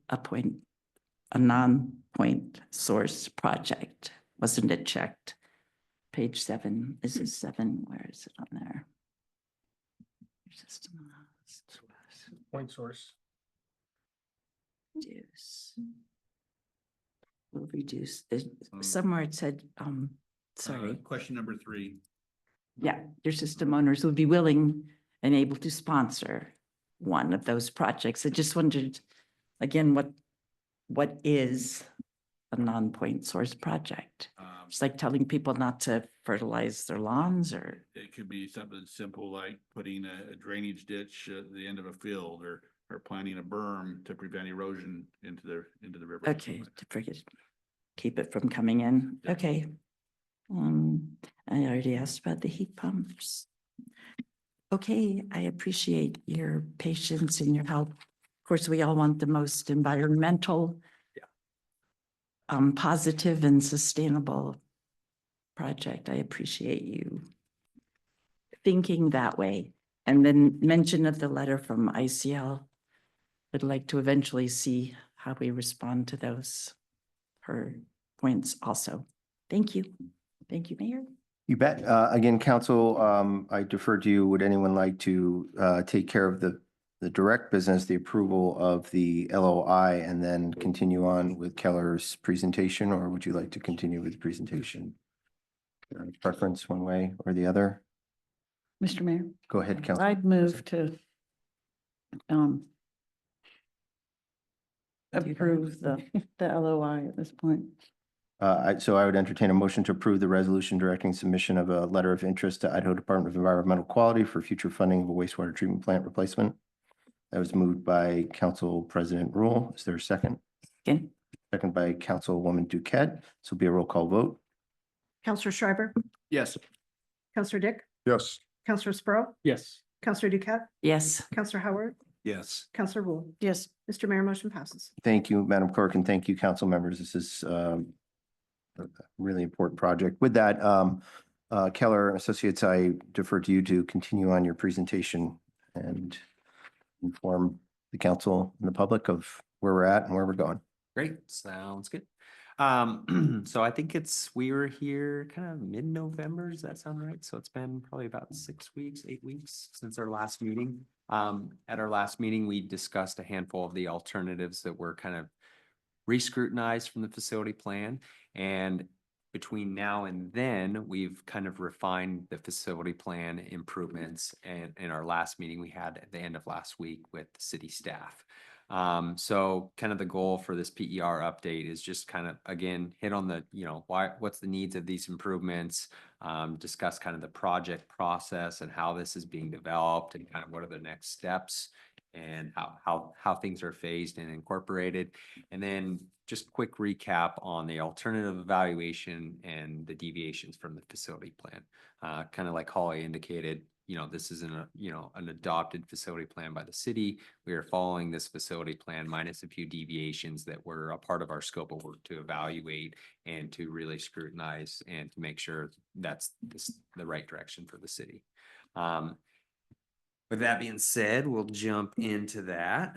a non-point source project? Wasn't it checked? Page 7, is it 7? Where is it on there? Point source. Reduce. Will reduce, somewhere it said, sorry. Question number 3. Yeah, your system owners would be willing and able to sponsor one of those projects. I just wondered, again, what is a non-point source project? It's like telling people not to fertilize their lawns, or? It could be something simple like putting a drainage ditch at the end of a field, or planting a berm to prevent erosion into the river. Okay, to forget, keep it from coming in. Yeah. Okay. I already asked about the heat pumps. Okay, I appreciate your patience and your help. Of course, we all want the most environmental, positive and sustainable project. I appreciate you thinking that way. And then mention of the letter from ICL. I'd like to eventually see how we respond to those, her points also. Thank you. Thank you, Mayor. You bet. Again, council, I defer to you. Would anyone like to take care of the direct business, the approval of the LOI, and then continue on with Keller's presentation, or would you like to continue with the presentation? Preference one way or the other? Mr. Mayor, Go ahead, Council. I'd move to approve the LOI at this point. So I would entertain a motion to approve the resolution directing submission of a letter of interest to Idaho Department of Environmental Quality for future funding of a wastewater treatment plant replacement. That was moved by Council President Rule. Is there a second? Okay. Second by Councilwoman Duquette. This will be a roll call vote. Counselor Schreiber, Yes. Counselor Dick, Yes. Counselor Sprow, Yes. Counselor Duquette, Yes. Counselor Howard, Yes. Counselor Rule. Yes. Mr. Mayor, motion passes. Thank you, Madam Clerk, and thank you, council members. This is a really important project. With that, Keller and Associates, I defer to you to continue on your presentation and inform the council and the public of where we're at and where we're going. Great, sounds good. So I think we were here kind of mid-November, does that sound right? So it's been probably about 6 weeks, 8 weeks since our last meeting. At our last meeting, we discussed a handful of the alternatives that were kind of re-scrutinized from the facility plan. And between now and then, we've kind of refined the facility plan improvements. And in our last meeting we had at the end of last week with the city staff. So kind of the goal for this PER update is just kind of, again, hit on the, what's the needs of these improvements, discuss kind of the project process and how this is being developed and kind of what are the next steps and how things are phased and incorporated. And then just quick recap on the alternative evaluation and the deviations from the facility plan. Kind of like Holly indicated, this is an adopted facility plan by the city. We are following this facility plan minus a few deviations that were a part of our scope of work to evaluate and to really scrutinize and to make sure that's the right direction for the city. With that being said, we'll jump into that.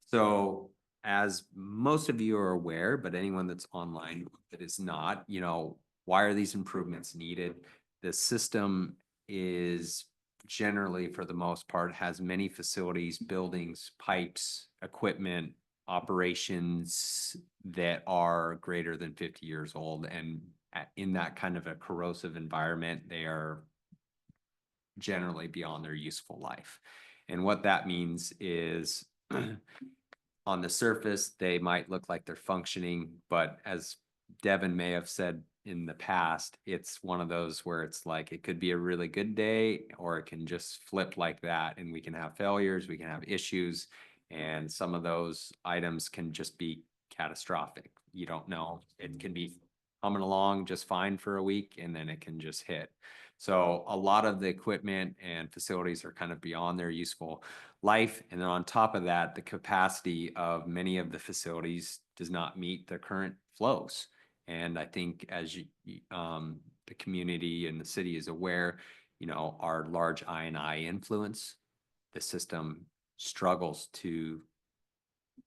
So as most of you are aware, but anyone that's online that is not, why are these improvements needed? The system is generally, for the most part, has many facilities, buildings, pipes, equipment, operations that are greater than 50 years old. And in that kind of a corrosive environment, they are generally beyond their useful life. And what that means is on the surface, they might look like they're functioning, but as Devin may have said in the past, it's one of those where it's like, it could be a really good day or it can just flip like that. And we can have failures, we can have issues, and some of those items can just be catastrophic. You don't know, it can be humming along just fine for a week and then it can just hit. So a lot of the equipment and facilities are kind of beyond their useful life. And then on top of that, the capacity of many of the facilities does not meet the current flows. And I think as the community and the city is aware, our large I&I influence, the system struggles to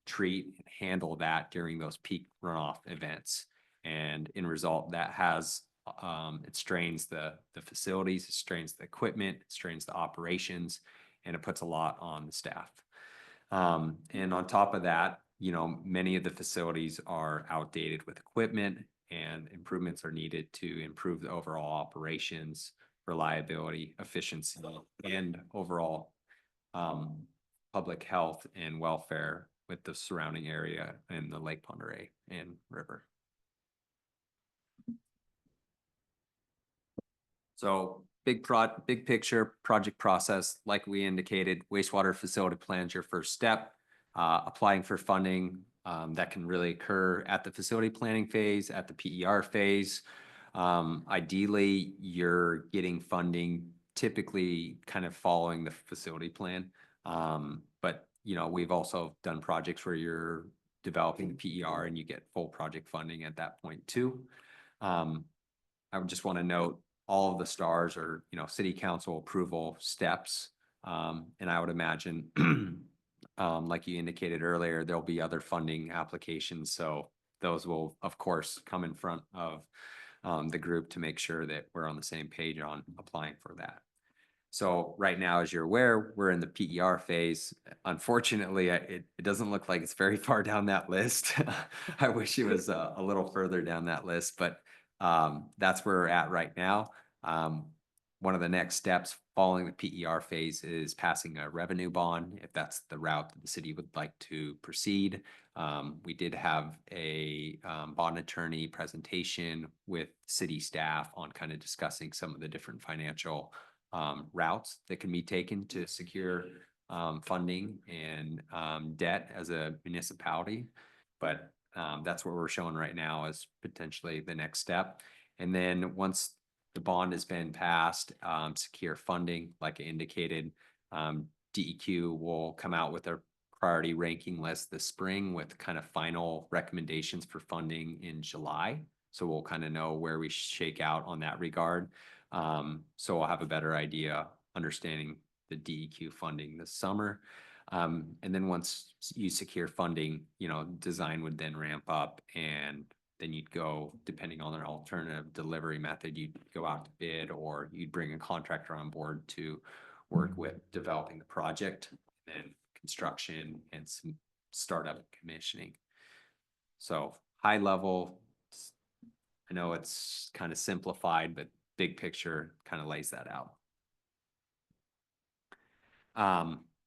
treat and handle that during those peak runoff events. And in result, that has it strains the facilities, it strains the equipment, it strains the operations, and it puts a lot on the staff. And on top of that, many of the facilities are outdated with equipment, and improvements are needed to improve the overall operations, reliability, efficiency, and overall public health and welfare with the surrounding area and the Lake Pend Oreille and river. So big picture project process, like we indicated, wastewater facility plan is your first step. Applying for funding that can really occur at the facility planning phase, at the PER phase. Ideally, you're getting funding typically kind of following the facility plan. But, you know, we've also done projects where you're developing the PER and you get full project funding at that point too. I would just want to note all of the stars are, you know, city council approval steps. And I would imagine, like you indicated earlier, there'll be other funding applications. So those will, of course, come in front of the group to make sure that we're on the same page on applying for that. So right now, as you're aware, we're in the PER phase. Unfortunately, it doesn't look like it's very far down that list. I wish it was a little further down that list, but that's where we're at right now. One of the next steps following the PER phase is passing a revenue bond, if that's the route that the city would like to proceed. We did have a bond attorney presentation with city staff on kind of discussing some of the different financial routes that can be taken to secure funding and debt as a municipality. But that's what we're showing right now as potentially the next step. And then once the bond has been passed, secure funding, like I indicated, DEQ will come out with a priority ranking list this spring with kind of final recommendations for funding in July. So we'll kind of know where we shake out on that regard. So I'll have a better idea understanding the DEQ funding this summer. And then once you secure funding, you know, design would then ramp up, and then you'd go, depending on an alternative delivery method, you'd go out to bid, or you'd bring a contractor on board to work with developing the project, and construction and some startup commissioning. So high level, I know it's kind of simplified, but big picture kind of lays that out.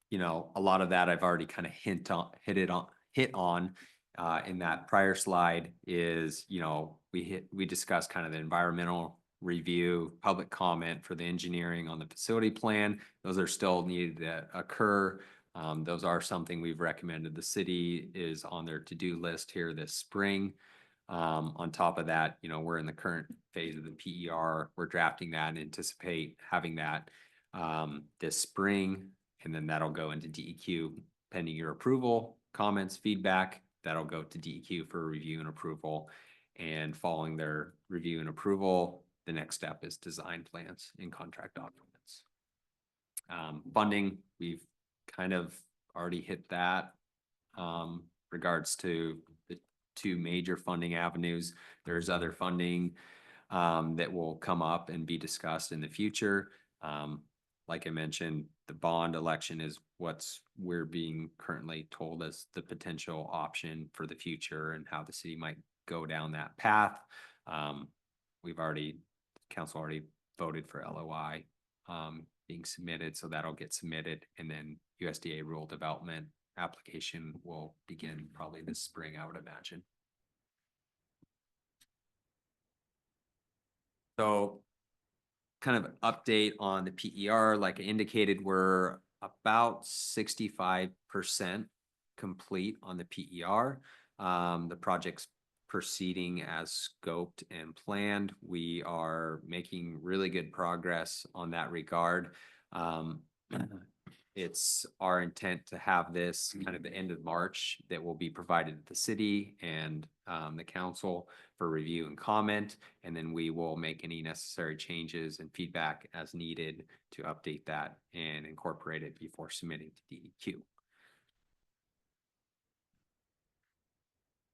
You know, a lot of that I've already kind of hit on in that prior slide is, you know, we discussed kind of the environmental review, public comment for the engineering on the facility plan. Those are still needed to occur. Those are something we've recommended. The city is on their to-do list here this spring. On top of that, you know, we're in the current phase of the PER. We're drafting that and anticipate having that this spring, and then that'll go into DEQ pending your approval, comments, feedback. That'll go to DEQ for review and approval. And following their review and approval, the next step is design plans and contract documents. Funding, we've kind of already hit that. Regards to the two major funding avenues, there's other funding that will come up and be discussed in the future. Like I mentioned, the bond election is we're being currently told as the potential option for the future and how the city might go down that path. Council already voted for LOI being submitted, so that'll get submitted, and then USDA rule development application will begin probably this spring, I would imagine. So kind of update on the PER, like I indicated, we're about 65% complete on the PER. The project's proceeding as scoped and planned. We are making really good progress on that regard. It's our intent to have this kind of the end of March that will be provided to the city and the council for review and comment, and then we will make any necessary changes and feedback as needed to update that and incorporate it before submitting to DEQ.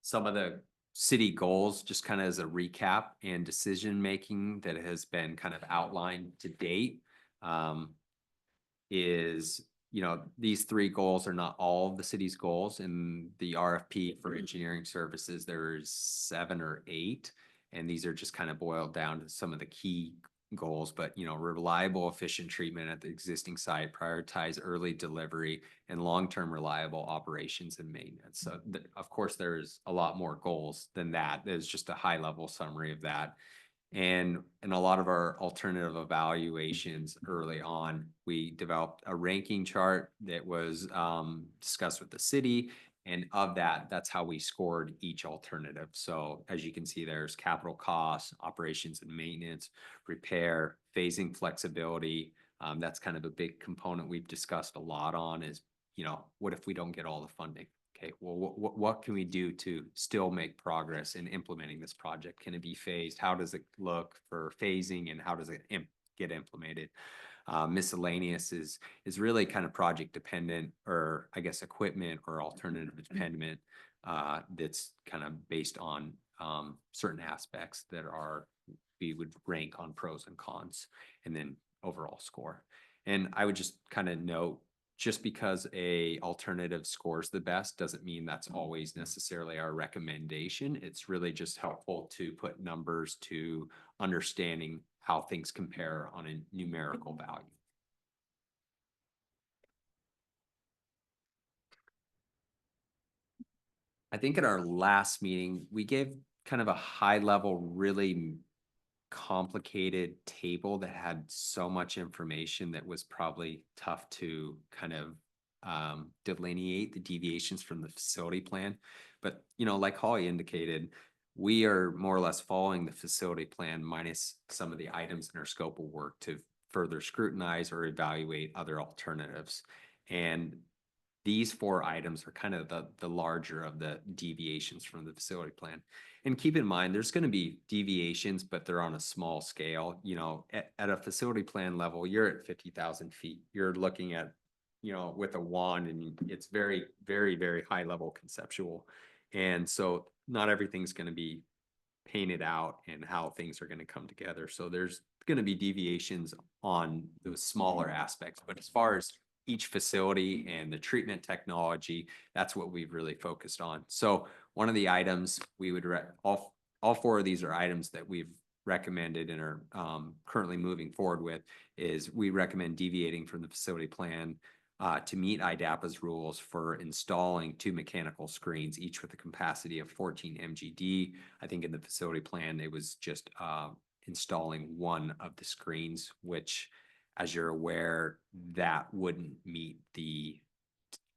Some of the city goals, just kind of as a recap and decision making that has been kind of outlined to date, is, you know, these three goals are not all of the city's goals. In the RFP for engineering services, there's 7 or 8, and these are just kind of boiled down to some of the key goals. But, you know, reliable, efficient treatment at the existing site, prioritize early delivery, and long-term reliable operations and maintenance. So of course, there's a lot more goals than that. There's just a high level summary of that. And in a lot of our alternative evaluations early on, we developed a ranking chart that was discussed with the city, And of that, that's how we scored each alternative. So as you can see, there's capital costs, operations and maintenance, repair, phasing flexibility. That's kind of a big component we've discussed a lot on is, what if we don't get all the funding? Okay, well, what can we do to still make progress in implementing this project? Can it be phased? How does it look for phasing and how does it get implemented? Miscellaneous is really kind of project dependent, or I guess equipment or alternative dependent, that's kind of based on certain aspects that we would rank on pros and cons, and then overall score. And I would just kind of note, just because a alternative scores the best doesn't mean that's always necessarily our recommendation. It's really just helpful to put numbers to understanding how things compare on a numerical value. I think at our last meeting, we gave kind of a high level, really complicated table that had so much information that was probably tough to kind of delineate the deviations from the facility plan. But, like Holly indicated, we are more or less following the facility plan minus some of the items in our scope of work to further scrutinize or evaluate other alternatives. And these 4 items are kind of the larger of the deviations from the facility plan. And keep in mind, there's going to be deviations, but they're on a small scale. At a facility plan level, you're at 50,000 feet. You're looking at, with a wand, and it's very, very, very high level conceptual. And so not everything's going to be painted out and how things are going to come together. So there's going to be deviations on those smaller aspects. But as far as each facility and the treatment technology, that's what we've really focused on. So one of the items we would, all 4 of these are items that we've recommended and are currently moving forward with, is we recommend deviating from the facility plan to meet IDAPA's rules for installing 2 mechanical screens, each with a capacity of 14 MGD. I think in the facility plan, it was just installing 1 of the screens, which, as you're aware, that wouldn't meet the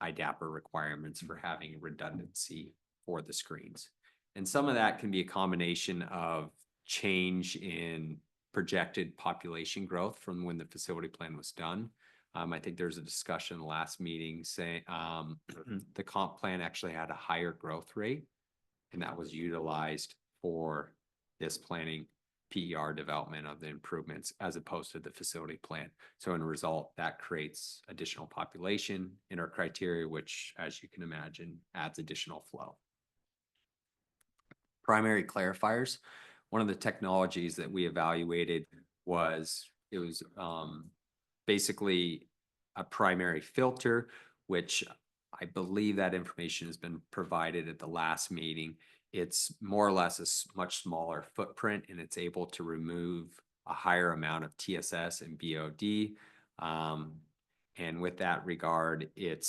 IDAPA requirements for having redundancy for the screens. And some of that can be a combination of change in projected population growth from when the facility plan was done. I think there's a discussion last meeting saying the comp plan actually had a higher growth rate, and that was utilized for this planning PER development of the improvements as opposed to the facility plan. So in a result, that creates additional population in our criteria, which, as you can imagine, adds additional flow. Primary clarifiers. One of the technologies that we evaluated was, it was basically a primary filter, which I believe that information has been provided at the last meeting. It's more or less a much smaller footprint, and it's able to remove a higher amount of TSS and BOD. And with that regard, it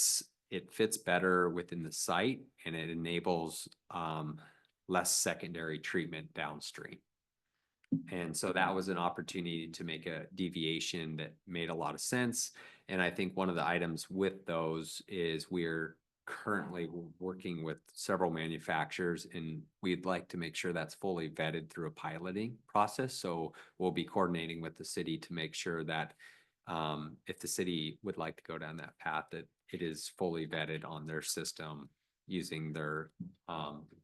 fits better within the site, and it enables less secondary treatment downstream. And so that was an opportunity to make a deviation that made a lot of sense. And I think one of the items with those is we're currently working with several manufacturers, and we'd like to make sure that's fully vetted through a piloting process. So we'll be coordinating with the city to make sure that if the city would like to go down that path, that it is fully vetted on their system using their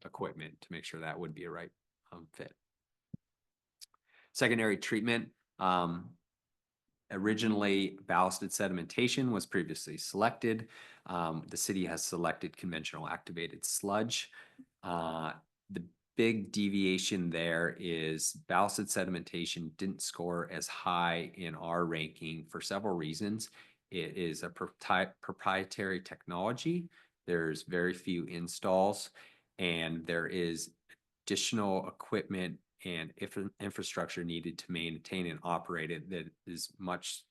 equipment to make sure that would be a right fit. Secondary treatment. Originally, ballasted sedimentation was previously selected. The city has selected conventional activated sludge. The big deviation there is ballasted sedimentation didn't score as high in our ranking for several reasons. It is a proprietary technology. There's very few installs, and there is additional equipment and infrastructure needed to maintain and operate it that is much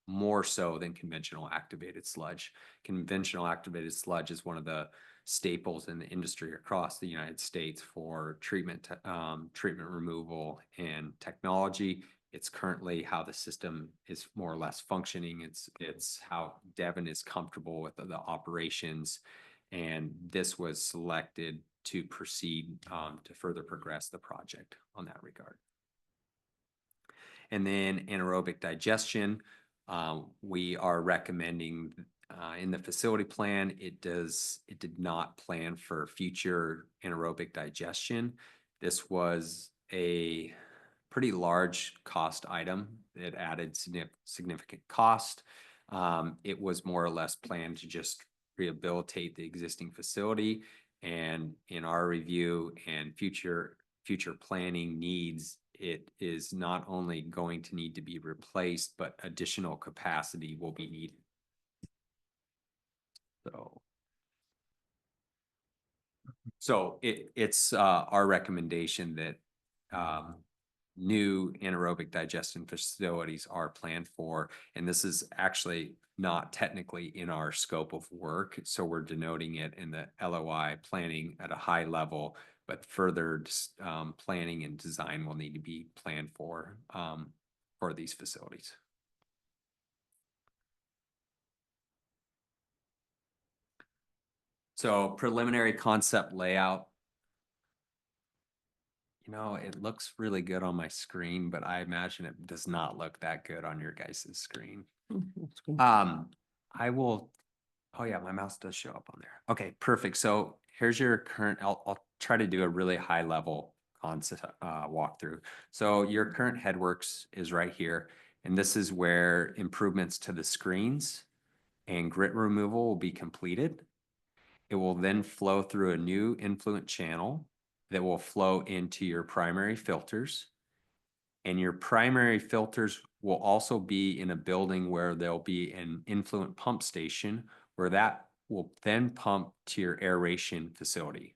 more so than conventional activated sludge. Conventional activated sludge is one of the staples in the industry across the United States for treatment removal and technology. It's currently how the system is more or less functioning. It's how Devon is comfortable with the operations. And this was selected to proceed to further progress the project on that regard. And then anaerobic digestion, we are recommending in the facility plan, it did not plan for future anaerobic digestion. This was a pretty large cost item. It added significant cost. It was more or less planned to just rehabilitate the existing facility. And in our review and future planning needs, it is not only going to need to be replaced, but additional capacity will be needed. So it's our recommendation that new anaerobic digestion facilities are planned for, and this is actually not technically in our scope of work, so we're denoting it in the LOI planning at a high level, but further planning and design will need to be planned for these facilities. So preliminary concept layout. You know, it looks really good on my screen, but I imagine it does not look that good on your guys' screen. I will, oh yeah, my mouse does show up on there. Okay, perfect. So here's your current, I'll try to do a really high level concept walkthrough. So your current headworks is right here. And this is where improvements to the screens and grit removal will be completed. It will then flow through a new influent channel that will flow into your primary filters. And your primary filters will also be in a building where there'll be an influent pump station where that will then pump to your aeration facility,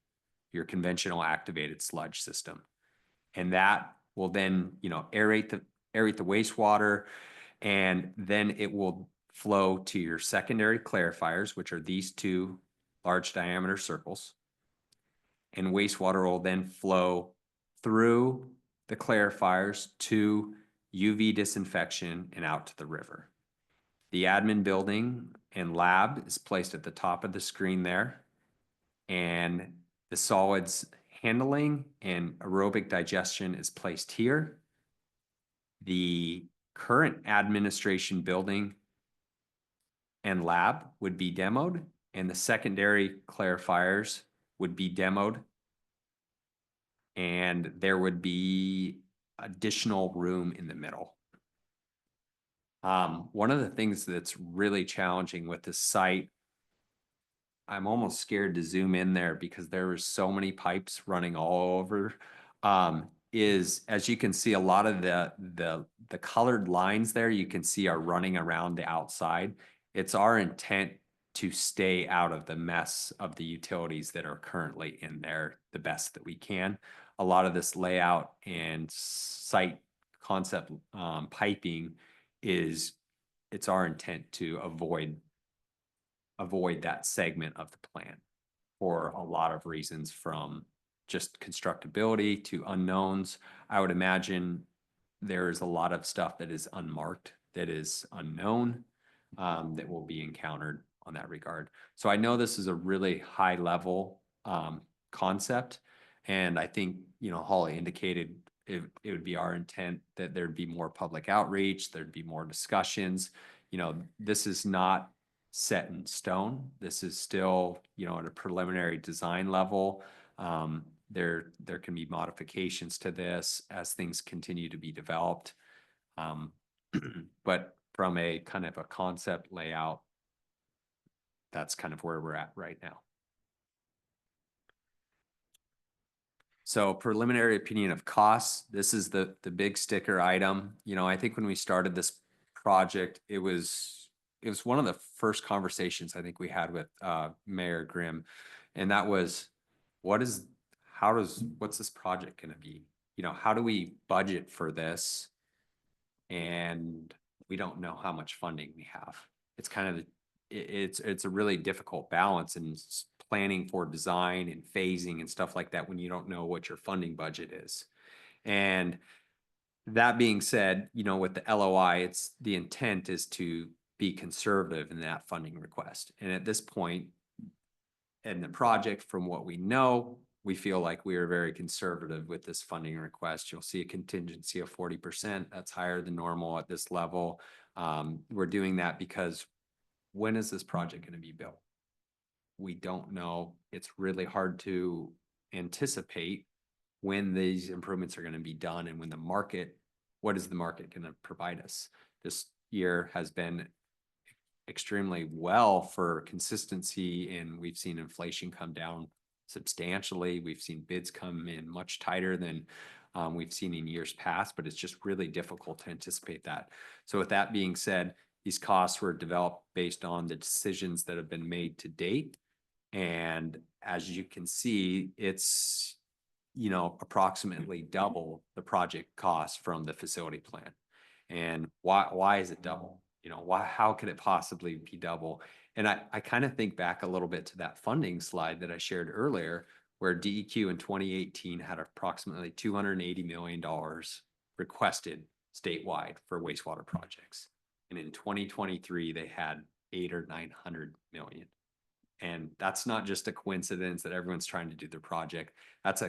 your conventional activated sludge system. And that will then, you know, aerate the wastewater, and then it will flow to your secondary clarifiers, which are these two large diameter circles. And wastewater will then flow through the clarifiers to UV disinfection and out to the river. The admin building and lab is placed at the top of the screen there. And the solids handling and aerobic digestion is placed here. The current administration building and lab would be demoed, and the secondary clarifiers would be demoed. And there would be additional room in the middle. One of the things that's really challenging with this site, I'm almost scared to zoom in there because there were so many pipes running all over, is, as you can see, a lot of the colored lines there you can see are running around the outside. It's our intent to stay out of the mess of the utilities that are currently in there the best that we can. A lot of this layout and site concept piping it's our intent to avoid that segment of the plan for a lot of reasons, from just constructability to unknowns. I would imagine there's a lot of stuff that is unmarked, that is unknown, that will be encountered on that regard. So I know this is a really high level concept, and I think, you know, Holly indicated it would be our intent that there'd be more public outreach, there'd be more discussions. You know, this is not set in stone. This is still, you know, at a preliminary design level. There can be modifications to this as things continue to be developed. But from a kind of a concept layout, that's kind of where we're at right now. So preliminary opinion of costs. This is the big sticker item. You know, I think when we started this project, it was one of the first conversations I think we had with Mayor Grimm, and that was, what's this project going to be? You know, how do we budget for this? And we don't know how much funding we have. It's kind of it's a really difficult balance in planning for design and phasing and stuff like that when you don't know what your funding budget is. And that being said, you know, with the LOI, the intent is to be conservative in that funding request. And at this point, in the project, from what we know, we feel like we are very conservative with this funding request. You'll see a contingency of 40%. That's higher than normal at this level. We're doing that because when is this project going to be built? We don't know. It's really hard to anticipate when these improvements are going to be done and when the market, what is the market going to provide us? This year has been extremely well for consistency, and we've seen inflation come down substantially. We've seen bids come in much tighter than we've seen in years past, but it's just really difficult to anticipate that. So with that being said, these costs were developed based on the decisions that have been made to date. And as you can see, it's, you know, approximately double the project cost from the facility plan. And why is it double? You know, how could it possibly be double? And I kind of think back a little bit to that funding slide that I shared earlier, where DEQ in 2018 had approximately $280 million requested statewide for wastewater projects. And in 2023, they had 800 or 900 million. And that's not just a coincidence that everyone's trying to do their project. That's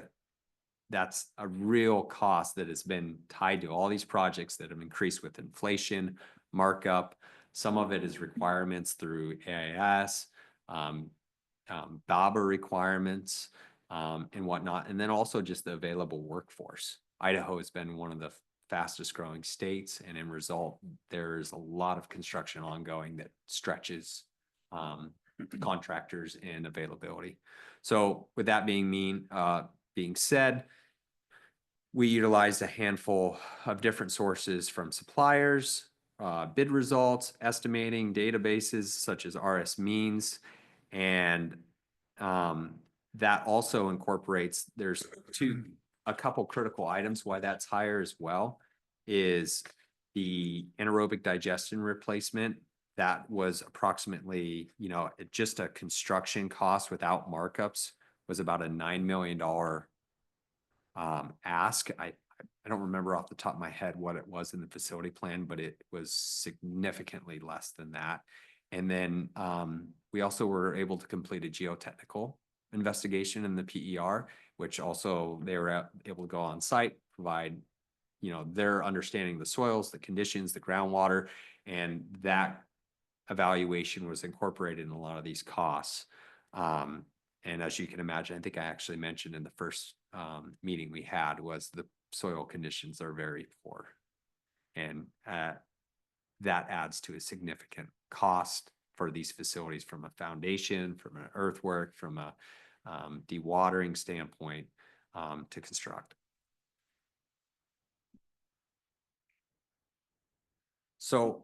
a real cost that has been tied to all these projects that have increased with inflation, markup. Some of it is requirements through AIS, BABA requirements, and whatnot. And then also just the available workforce. Idaho has been one of the fastest growing states, and in result, there's a lot of construction ongoing that stretches contractors and availability. So with that being said, we utilized a handful of different sources from suppliers, bid results, estimating databases such as RS Means, and that also incorporates, there's a couple critical items why that's higher as well, is the anaerobic digestion replacement. That was approximately, you know, just a construction cost without markups was about a $9 million ask. I don't remember off the top of my head what it was in the facility plan, but it was significantly less than that. And then we also were able to complete a geotechnical investigation in the PER, which also they were able to go on site, provide, you know, their understanding of the soils, the conditions, the groundwater, and that evaluation was incorporated in a lot of these costs. And as you can imagine, I think I actually mentioned in the first meeting we had was the soil conditions are very poor. And that adds to a significant cost for these facilities from a foundation, from an earthwork, from a dewatering standpoint to construct. So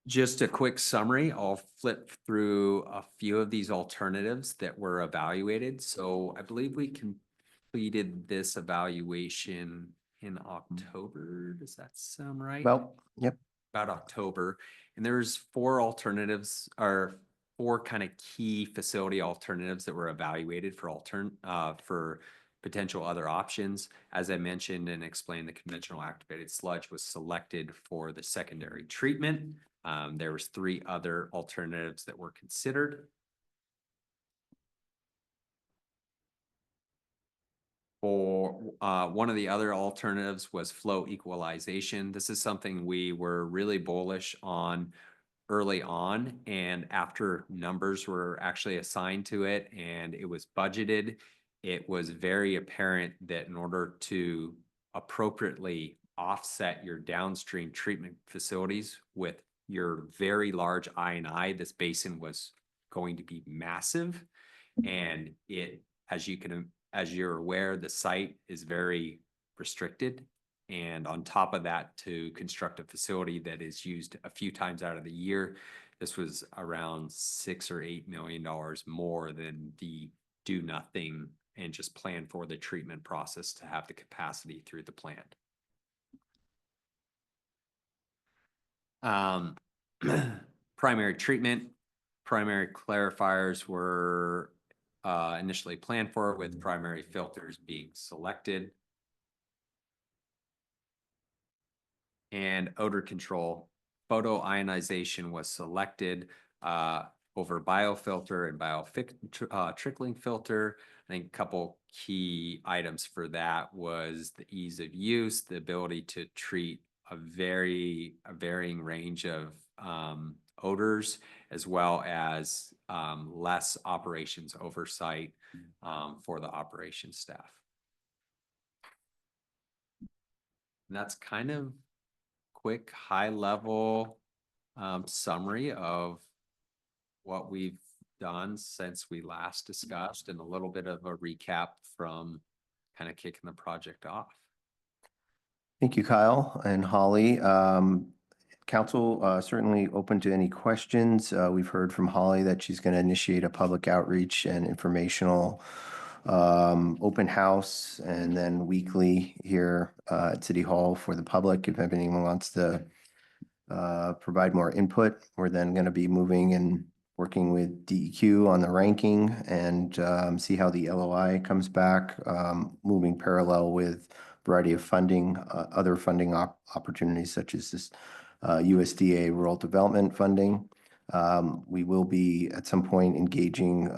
just a quick summary, I'll flip through a few of these alternatives that were evaluated. So I believe we completed this evaluation in October. Does that sound right? Well, yep. About October. And there's four alternatives, or four kind of key facility alternatives that were evaluated for potential other options. As I mentioned and explained, the conventional activated sludge was selected for the secondary treatment. There was three other alternatives that were considered. For one of the other alternatives was flow equalization. This is something we were really bullish on early on, and after numbers were actually assigned to it and it was budgeted, it was very apparent that in order to appropriately offset your downstream treatment facilities with your very large I&I, this basin was going to be massive. And it, as you're aware, the site is very restricted. And on top of that, to construct a facility that is used a few times out of the year, this was around $6 or $8 million more than the do nothing and just plan for the treatment process to have the capacity through the plant. Primary treatment, primary clarifiers were initially planned for, with primary filters being selected. And odor control, photoionization was selected. over biofilter and trickling filter. I think a couple key items for that was the ease of use, the ability to treat a varying range of odors, as well as less operations oversight for the operations staff. And that's kind of quick, high level summary of what we've done since we last discussed, and a little bit of a recap from kind of kicking the project off. Thank you, Kyle and Holly. Council certainly open to any questions. We've heard from Holly that she's going to initiate a public outreach and informational open house, and then weekly here at City Hall for the public. If anyone wants to provide more input, we're then going to be moving and working with DEQ on the ranking and see how the LOI comes back, moving parallel with a variety of funding, other funding opportunities such as this USDA rural development funding. We will be at some point engaging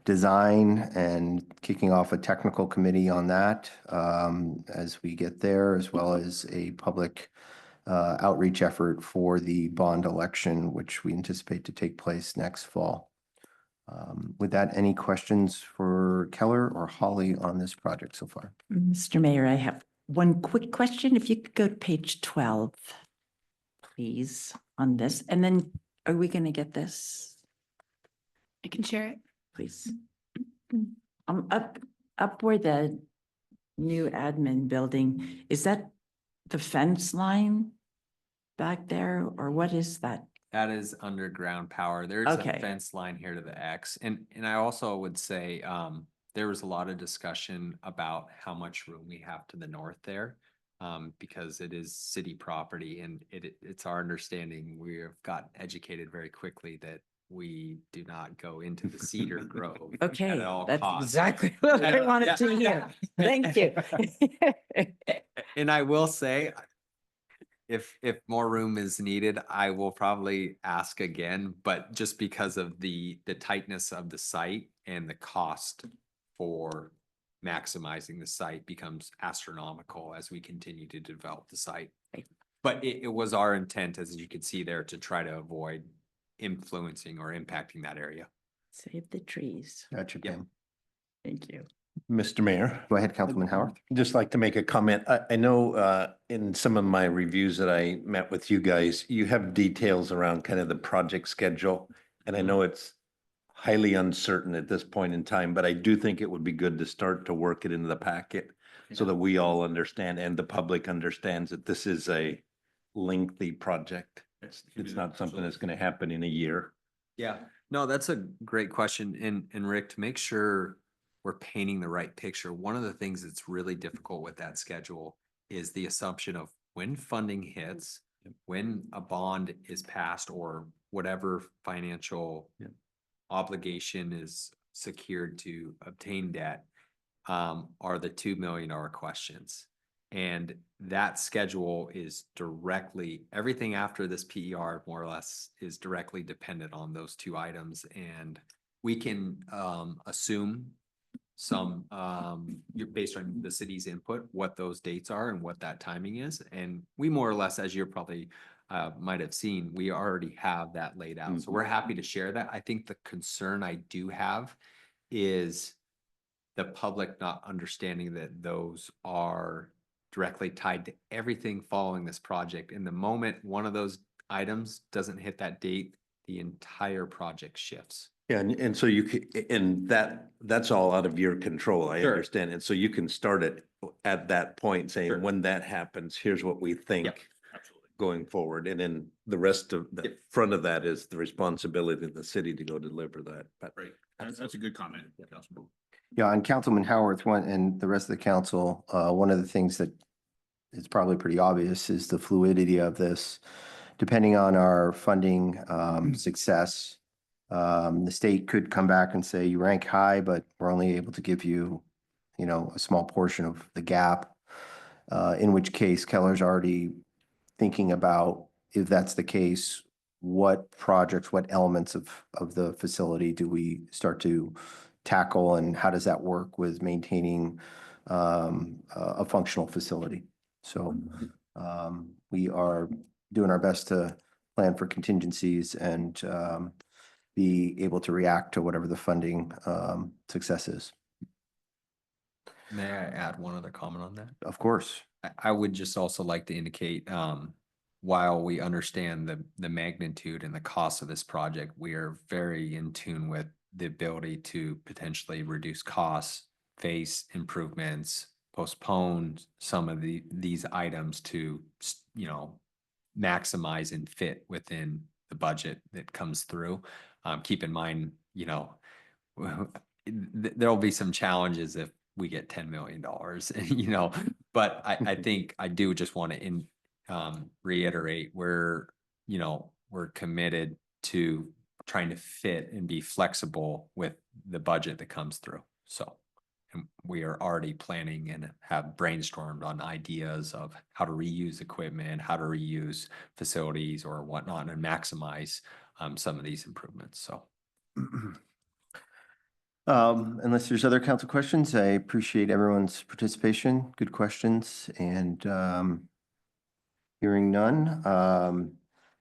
design and kicking off a technical committee on that as we get there, as well as a public outreach effort for the bond election, which we anticipate to take place next fall. With that, any questions for Keller or Holly on this project so far? Mr. Mayor, I have one quick question. If you could go to page 12, please, on this. And then are we going to get this, I can share it. please? Up where the new admin building, is that the fence line back there, or what is that? That is underground power. There's Okay. a fence line here to the X. And I also would say there was a lot of discussion about how much room we have to the north there, because it is city property, and it's our understanding, we have gotten educated very quickly that we do not go into the cedar grove. Okay, at all that's costs. exactly what I wanted to hear. Thank you. And I will say, if more room is needed, I will probably ask again, but just because of the tightness of the site and the cost for maximizing the site becomes astronomical as we continue to develop the site. Right. But it was our intent, as you can see there, to try to avoid influencing or impacting that area. Save the trees. Gotcha, Yep. Pam. Thank you. Mr. Mayor, Go ahead, Councilman Howard. just like to make a comment. I know in some of my reviews that I met with you guys, you have details around kind of the project schedule. And I know it's highly uncertain at this point in time, but I do think it would be good to start to work it into the packet so that we all understand and the public understands that this is a lengthy project. It's not something that's going to happen in a year. Yeah, no, that's a great question. And Rick, to make sure we're painting the right picture, one of the things that's really difficult with that schedule is the assumption of when funding hits, when a bond is passed, or whatever financial obligation is secured to obtain debt, are the $2 million questions. And that schedule is directly, everything after this PER more or less is directly dependent on those two items. And we can assume some, based on the city's input, what those dates are and what that timing is. And we more or less, as you're probably might have seen, we already have that laid out. So we're happy to share that. I think the concern I do have is the public not understanding that those are directly tied to everything following this project. In the moment one of those items doesn't hit that date, the entire project shifts. Yeah, and so you can, and that's all out of your control, I Sure. understand. And so you can start it at that point saying, Sure. when that happens, here's what we think Absolutely. going forward. And then the rest of the Yep. front of that is the responsibility of the city to go deliver that. But Right. That's a good comment, Councilman. Yeah, and Councilman Howarth, one, and the rest of the council, one of the things that is probably pretty obvious is the fluidity of this. Depending on our funding success, the state could come back and say, you rank high, but we're only able to give you, a small portion of the gap. In which case Keller's already thinking about, if that's the case, what projects, what elements of the facility do we start to tackle, and how does that work with maintaining a functional facility? So we are doing our best to plan for contingencies and be able to react to whatever the funding success is. May I add one other comment on that? Of course. I would just also like to indicate, while we understand the magnitude and the cost of this project, we are very in tune with the ability to potentially reduce costs, face improvements, postpone some of these items to, you know, maximize and fit within the budget that comes through. Keep in mind, you know, there'll be some challenges if we get $10 million, you know, but I think I do just want to reiterate we're committed to trying to fit and be flexible with the budget that comes through. So, and we are already planning and have brainstormed on ideas of how to reuse equipment, how to reuse facilities or whatnot, and maximize some of these improvements. So. Unless there's other council questions, I appreciate everyone's participation. Good questions, and hearing none.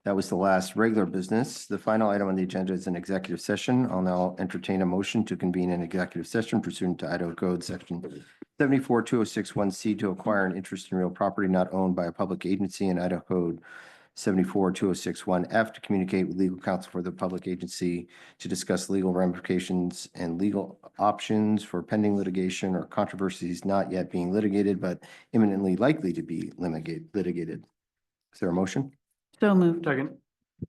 That was the last regular business. The final item on the agenda is an executive session. I'll now entertain a motion to convene an executive session pursuant to Idaho Code Section 74-2061C to acquire an interest in real property not owned by a public agency, and Idaho Code 74-2061F to communicate with legal counsel for the public agency to discuss legal ramifications and legal options for pending litigation or controversies not yet being litigated but imminently likely to be litigated. Is there a motion? So moved. Second.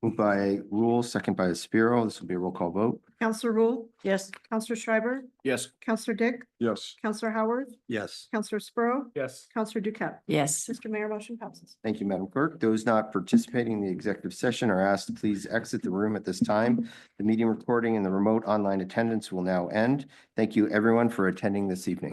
Moved by Rule, second by Spiro. This will be a roll call vote. Counselor Rule, Yes. Counselor Schreiber, Yes. Counselor Dick, Yes. Counselor Howard, Yes. Counselor Sprow, Yes. Counselor Duquette. Yes. Mr. Mayor, motion passes. Thank you, Madam Clerk. Those not participating in the executive session are asked to please exit the room at this time. The meeting recording and the remote online attendance will now end. Thank you, everyone, for attending this evening.